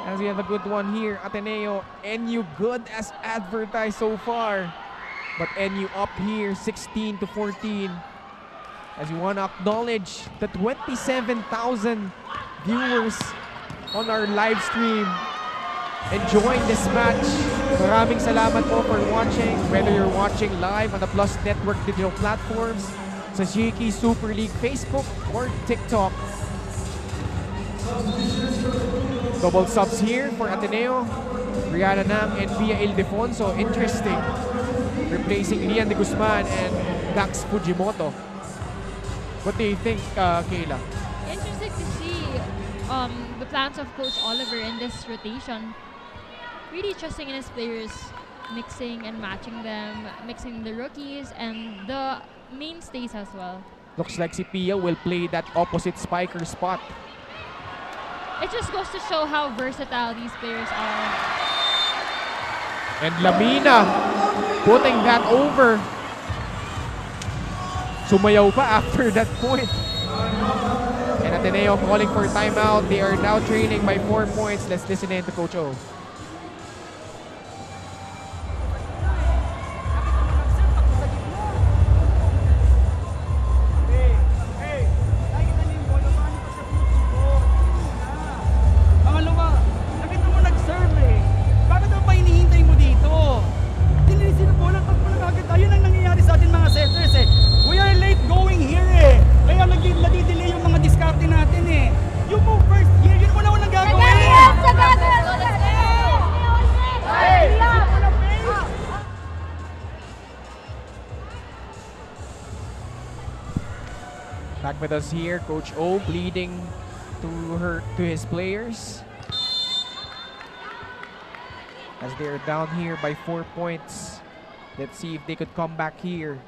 As we have a good one here, Ateneo, NU good as advertised so far. But NU up here 16-14. As we want to acknowledge the 27,000 viewers on our live stream enjoying this match. Maraming salamat po for watching, whether you're watching live on the Plus Network digital platforms, sa Shakeys Super League Facebook or TikTok. Double subs here for Ateneo. Rihanna Nam and Pia Ildefonso. Interesting. Replacing Lian de Guzman and Dax Fujimoto. What do you think, Kayla? Interesting to see the plans of Coach Oliver in this rotation. Really trusting in his players, mixing and matching them, mixing the rookies and the mainstays as well. Looks like si Pia will play that opposite spiker spot. It just goes to show how versatile these players are. And Lamina putting that over. Sumayaw pa after that point. And Ateneo calling for timeout. They are now trailing by 4 points. Let's listen in to Coach O. Back with us here, Coach O bleeding to his players as they are down here by 4 points. Let's see if they could come back here.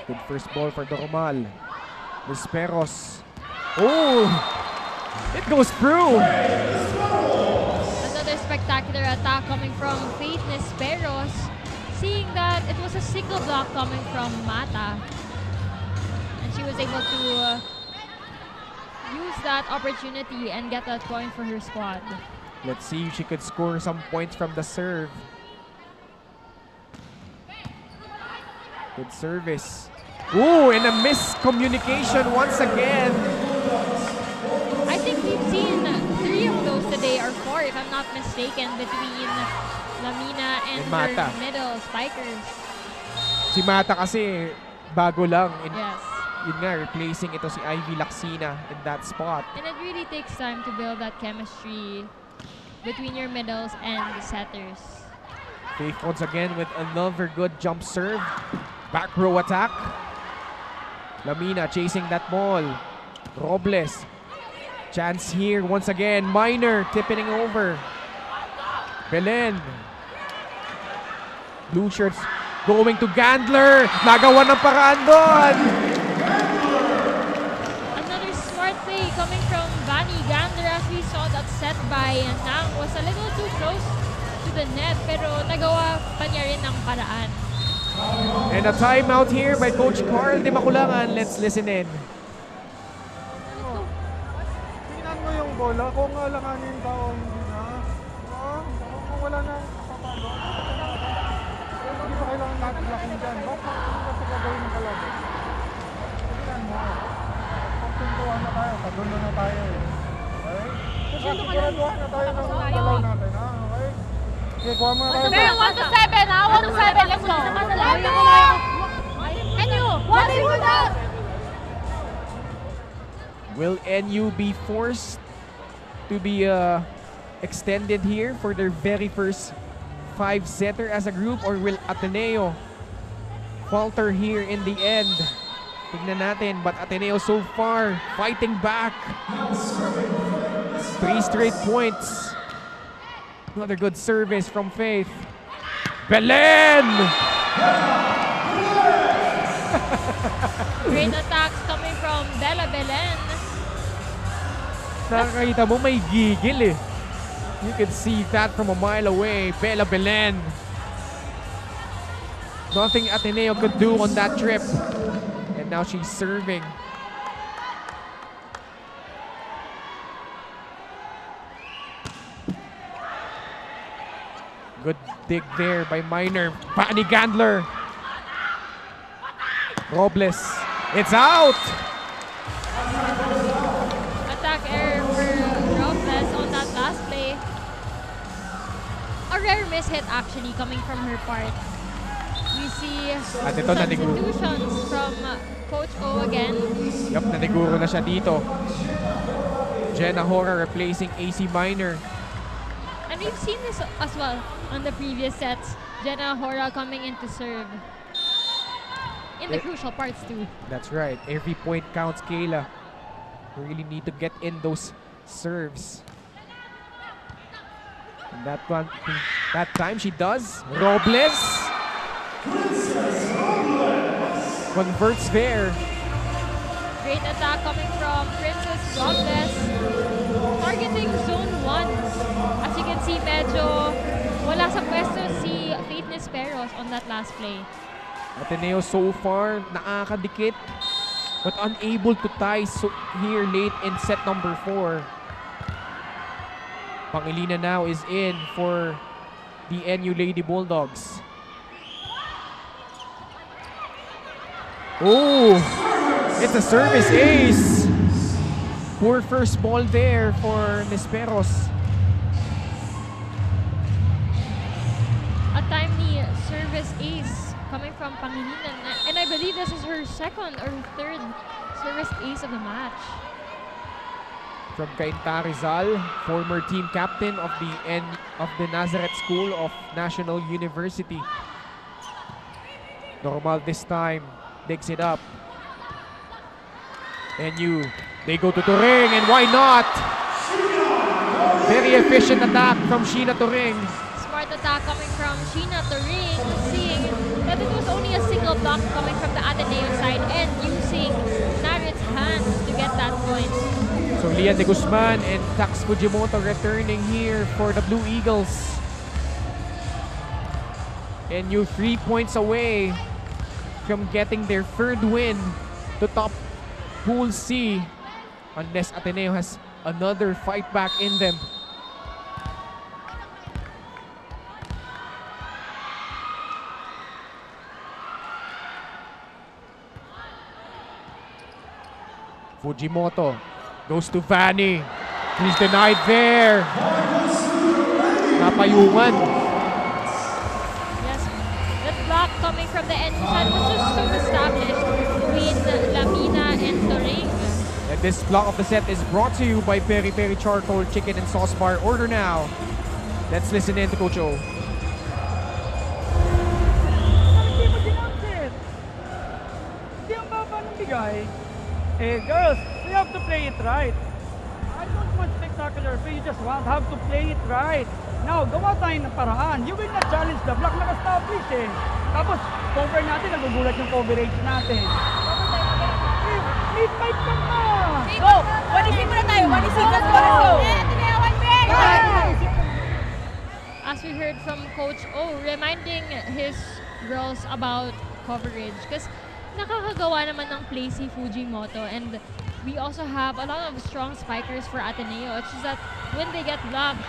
Good first ball for Doromal. Desperos. Oh! It goes through! Another spectacular attack coming from Faith Nesperos. Seeing that it was a single block coming from Mata. And she was able to use that opportunity and get that point for her squad. Let's see if she could score some points from the serve. Good service. Ooh, and a miscommunication once again. I think we've seen 3 of those today, or 4 if I'm not mistaken, between Lamina and Mata. her middle spikers. Si Mata kasi bago lang. And Yes. yun nga, replacing ito si Ivy Laksina in that spot. And it really takes time to build that chemistry between your middles and the setters. Faith once again with another good jump serve. Back row attack. Lamina chasing that ball. Robles. Chance here once again. Minor tipping over. Belen. Blue shirts going to Gandler. Nagawa ng paraan doon. Another smart play coming from Vani Gandler as we saw that set by Nang was a little too close to the net pero nagawa pa niya rin ng paraan. And a timeout here by Coach Carl Di Maculangan. Let's listen in. Tingnan mo yung bola. Kung alanganin yung tao, hindi na. wala na papalo. Hindi ba kailangan natin laking dyan? Bakit kasi gagawin ng kalaban? Tignan mo. Pagtuntuhan na tayo, kadulo na tayo eh. Okay? Siguraduhan na tayo ng galaw natin, ha? Okay? Okay, kuha mo na tayo. Pero 1 to 7, ha? 1 to 7, let's go. NU, what is that? Will NU be forced to be extended here for their very first 5-setter as a group, or will Ateneo falter here in the end? Tignan natin, but Ateneo so far fighting back. 3 straight points. Another good service from Faith. Belen! Great attacks coming from Bella Belen. Nakakita mo, may gigil eh. You can see that from a mile away. Bella Belen. Nothing Ateneo could do on that trip. And now she's serving. Good dig there by Minor. Fanny Gandler. Robles. It's out! Attack error for Robles on that last play. A rare miss hit actually coming from her part. We see At ito, naniguro. substitutions from Coach O again. Yup, naniguro na siya dito. Jenna Hora replacing AC Minor. And we've seen this as well on the previous sets. Jenna Hora coming in to serve. In the crucial parts too. That's right. Every point counts, Kayla. You really need to get in those serves. And that time she does. Robles converts there. Great attack coming from Princess Robles. Targeting zone 1. As you can see, medyo wala sa pwesto si Faith Nisperos on that last play. Ateneo so far nakakadikit but unable to tie here late in set number 4. Pangilina now is in for the NU Lady Bulldogs. Oh, it's a service ace. Poor first ball there for Nisperos. A timely service ace coming from Pangilinan. And I believe this is her second or third service ace of the match. From Cainta Rizal, former team captain of the Nazareth School of National University. Normal this time, digs it up. NU, they go to Turing, and why not? Very efficient attack from Sheena Turing. Smart attack coming from Sheena Turing, seeing that it was only a single block coming from the Ateneo side and using Narit's hands to get that point. So Lian de Guzman and Tax Fujimoto returning here for the Blue Eagles. NU 3 points away from getting their third win to top Pool C, unless Ateneo has another fight back in them. Fujimoto goes to Vanny. He's denied there. Napayungan. Yes, that block coming from the NU side was just so established between Lamina and Turing. And this block of the set is brought to you by Peri Peri Charcoal Chicken and Sauce Bar. Order now. Let's listen in to Coach O. Hindi mo sinansin. Hindi ang baba ng bigay. Girls, you have to play it right. I don't want spectacular play. You just have to play it right. Now, gawa tayo ng paraan. You will not challenge the block. Naka-establish eh. Tapos, cover natin. Nagugulat yung coverage natin. Mid-5 ka na! Go! 1-0 muna tayo. 1-0. Let's go, let's go. As we heard from Coach O, reminding his girls about coverage. Because nakakagawa naman ng play si Fujimoto, and we also have a lot of strong spikers for Ateneo. It's just that when they get blocked,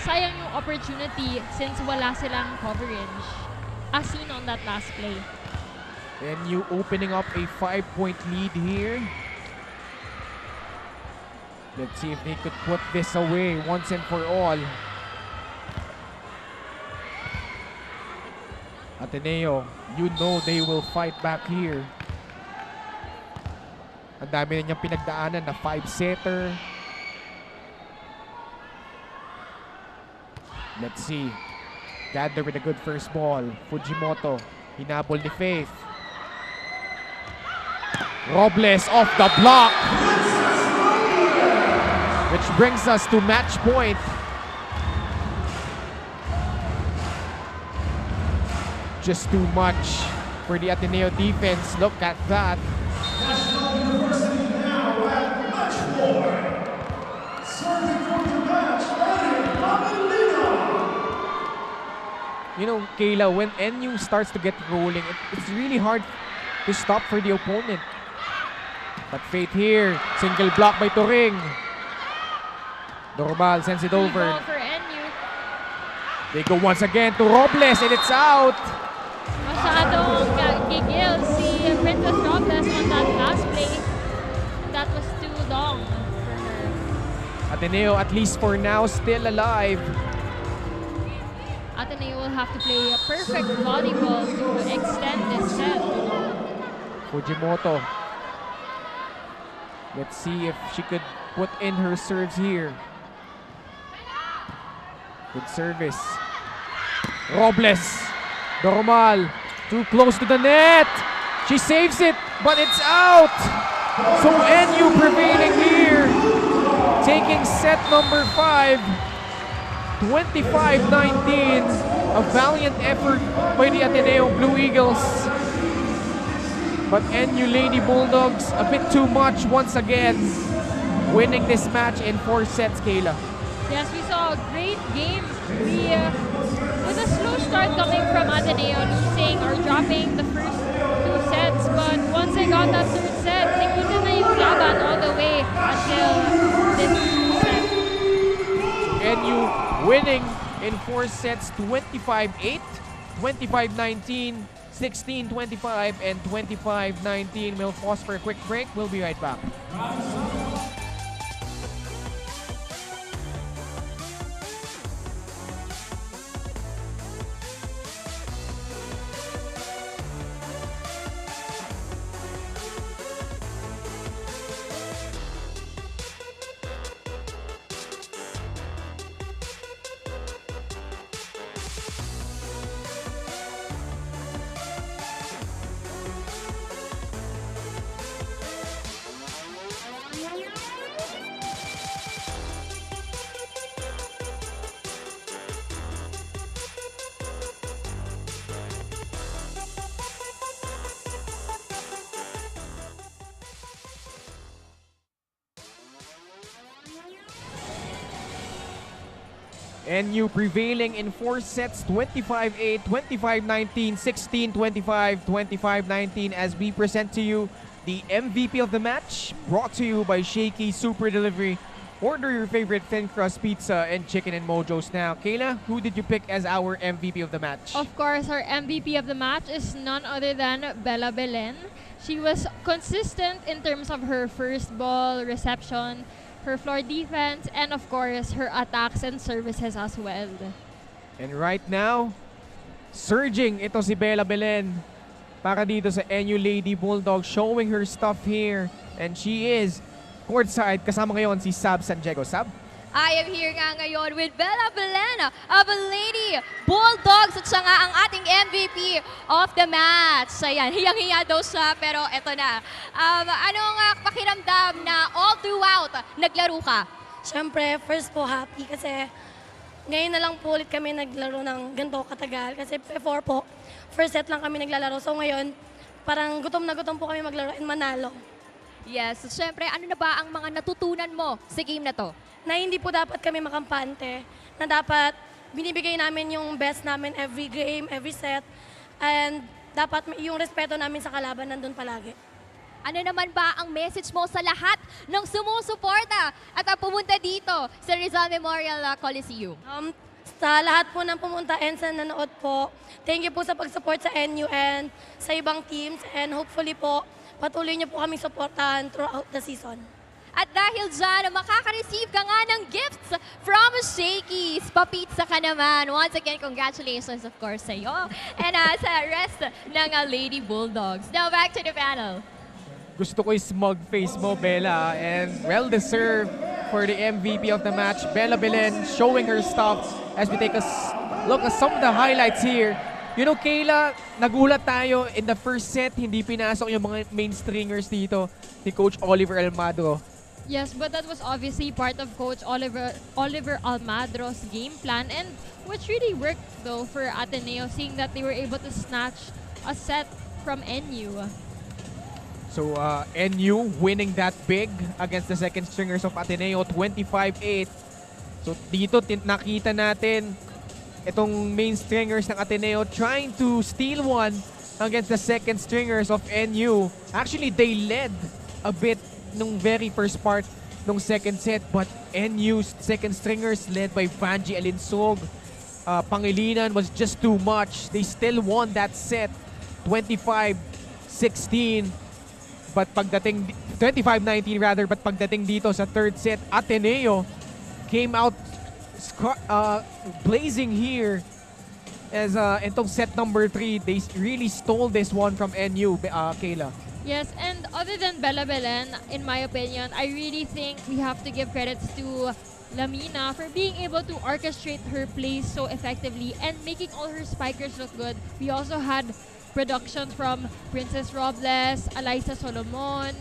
sayang yung opportunity since wala silang coverage. As seen on that last play. NU opening up a 5-point lead here. Let's see if they could put this away once and for all. Ateneo, you know they will fight back here. Ang dami na niyang pinagdaanan na 5-setter. Let's see. Gather with a good first ball. Fujimoto, hinabol ni Faith. Robles off the block. Which brings us to match point. Just too much for the Ateneo defense. Look at that. You know, Kayla, when NU starts to get rolling, it's really hard to stop for the opponent. But Faith here, single block by Turing. Normal sends it over. Ball for NU. They go once again to Robles and it's out. Masyadong gigil si Princess Robles on that last play. That was too long for her. Ateneo, at least for now, still alive. Ateneo will have to play a perfect volleyball to extend this set. Fujimoto. Let's see if she could put in her serves here. Good service. Robles. Normal. Too close to the net. She saves it, but it's out. So NU prevailing here. Taking set number 5. 25-19. A valiant effort by the Ateneo Blue Eagles. But NU Lady Bulldogs a bit too much once again. Winning this match in 4 sets, Kayla. Yes, we saw a great game. With a slow start coming from Ateneo, losing or dropping the first 2 sets. But once they got that 3rd set, nakita na yung laban all the way until this set. NU winning in 4 sets, 25-8, 25-19, 16-25, and 25-19. We'll pause for a quick break. We'll be right back. NU prevailing in 4 sets, 25-8, 25-19, 16-25, 25-19 as we present to you the MVP of the match, brought to you by Shakey Super Delivery. Order your favorite thin crust pizza and chicken and mojos now. Kayla, who did you pick as our MVP of the match? Of course, our MVP of the match is none other than Bella Belen. She was consistent in terms of her first ball reception, her floor defense, and of course, her attacks and services as well. And right now, surging ito si Bella Belen para dito sa NU Lady Bulldogs, showing her stuff here. And she is courtside. Kasama ngayon si Sab San Diego. Sab? I am here nga ngayon with Bella Belen of Lady Bulldogs at siya nga ang ating MVP of the match. Ayan, hiyang-hiya daw siya pero eto na. Anong pakiramdam na all throughout naglaro ka? Siyempre, first po happy kasi ngayon na lang po ulit kami naglaro ng ganito katagal. Kasi before po, first set lang kami naglalaro. So ngayon, parang gutom na gutom po kami maglaro and manalo. Yes, so syempre, ano na ba ang mga natutunan mo sa game na to? Na hindi po dapat kami makampante, na dapat binibigay namin yung best namin every game, every set, and dapat yung respeto namin sa kalaban nandun palagi. Ano naman ba ang message mo sa lahat ng sumusuporta at pumunta dito sa Rizal Memorial Coliseum? Sa lahat po ng pumunta and sa nanood po, thank you po sa pag-support sa NU and sa ibang teams. And hopefully po, patuloy niyo po kami supportahan throughout the season. At dahil dyan, makaka-receive ka nga ng gifts from Shakeys. Papizza ka naman. Once again, congratulations of course sa iyo and sa rest ng Lady Bulldogs. Now back to the panel. Gusto ko yung smug face mo, Bella, and well-deserved for the MVP of the match, Bella Belen, showing her stuff as we take a look at some of the highlights here. You know, Kayla, nagulat tayo in the first set, hindi pinasok yung mga main stringers dito ni Coach Oliver Almagro. Yes, but that was obviously part of Coach Oliver Almagro's game plan, and which really worked though for Ateneo, seeing that they were able to snatch a set from NU. So NU winning that big against the second stringers of Ateneo, 25-8. So dito nakita natin itong main stringers ng Ateneo trying to steal one against the second stringers of NU. Actually, they led a bit nung very first part nung second set, but NU's second stringers led by Vanji Alinsog. Pangilinan was just too much. They still won that set 25-16. But pagdating 25-19 rather, but pagdating dito sa third set, Ateneo came out blazing here as itong set number 3, they really stole this one from NU, Kayla. Yes, and other than Bella Belen, in my opinion, I really think we have to give credits to Lamina for being able to orchestrate her plays so effectively and making all her spikers look good. We also had productions from Princess Robles, Eliza Solomon,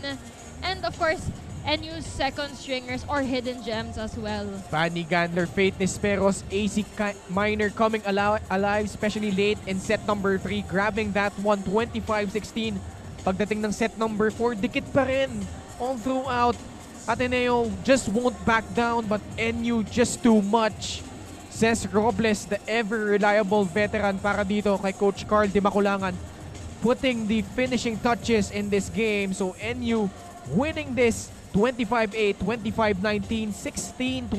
and of course, NU's second stringers or hidden gems as well. Fanny Gandler, Faith Nisperos, AC Minor coming alive, especially late in set number 3, grabbing that one 25-16. Pagdating ng set number 4, dikit pa rin all throughout. Ateneo just won't back down, but NU just too much. Says Robles, the ever-reliable veteran para dito kay Coach Carl Di Maculangan, putting the finishing touches in this game. So NU winning this 25-8, 25-19, 16-25,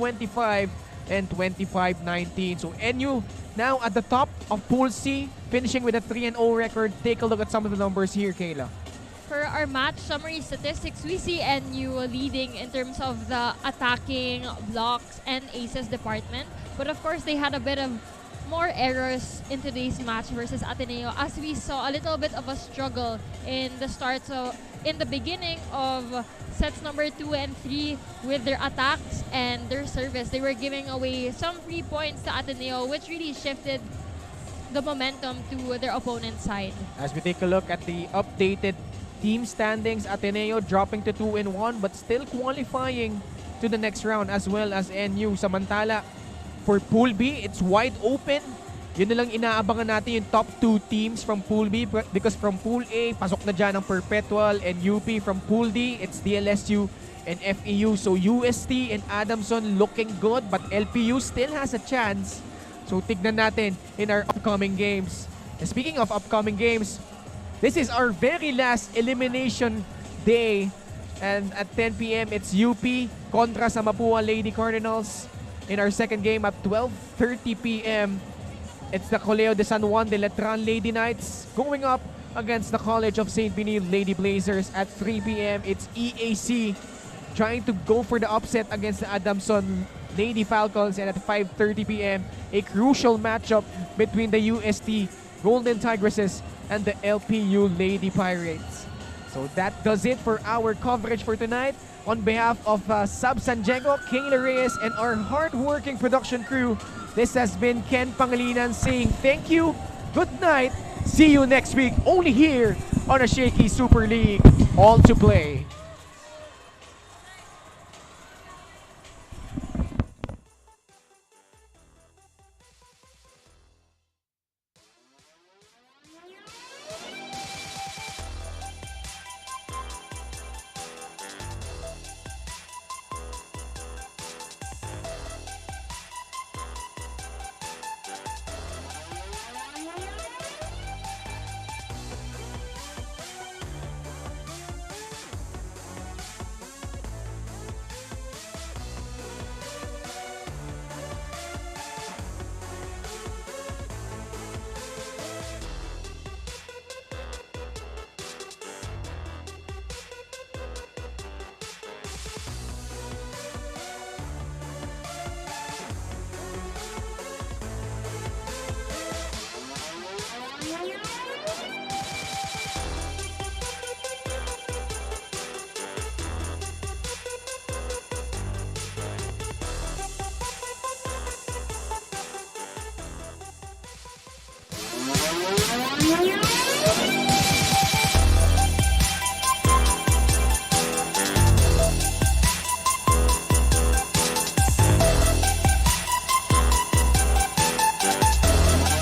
and 25-19. So NU now at the top of Pool C, finishing with a 3-0 record. Take a look at some of the numbers here, Kayla. For our match summary statistics, we see NU leading in terms of the attacking, blocks, and aces department. But of course, they had a bit of more errors in today's match versus Ateneo, as we saw a little bit of a struggle in the start. So in the beginning of sets number 2 and 3 with their attacks and their service, they were giving away some free points to Ateneo, which really shifted the momentum to their opponent's side. As we take a look at the updated team standings, Ateneo dropping to 2-1 but still qualifying to the next round, as well as NU. Samantala, for Pool B, it's wide open. Yun na lang inaabangan natin yung top 2 teams from Pool B, because from Pool A, pasok na dyan ang Perpetual and UP. From Pool D, it's DLSU and FEU. So UST and Adamson looking good, but LPU still has a chance. So tignan natin in our upcoming games. And speaking of upcoming games, this is our very last elimination day. And at 10 p.m., it's UP kontra sa Mapua Lady Cardinals. In our second game at 12:30 p.m., it's the Colegio de San Juan de Letran Lady Knights going up against the College of St. Benil Lady Blazers. At 3 p.m., it's EAC trying to go for the upset against the Adamson Lady Falcons. And at 5:30 p.m., a crucial matchup between the UST Golden Tigresses and the LPU Lady Pirates. So that does it for our coverage for tonight. On behalf of Sab Sanjego, Kayla Reyes, and our hard-working production crew, this has been Ken Pangilinan saying thank you, good night, see you next week, only here on a Shaky Super League. All to play.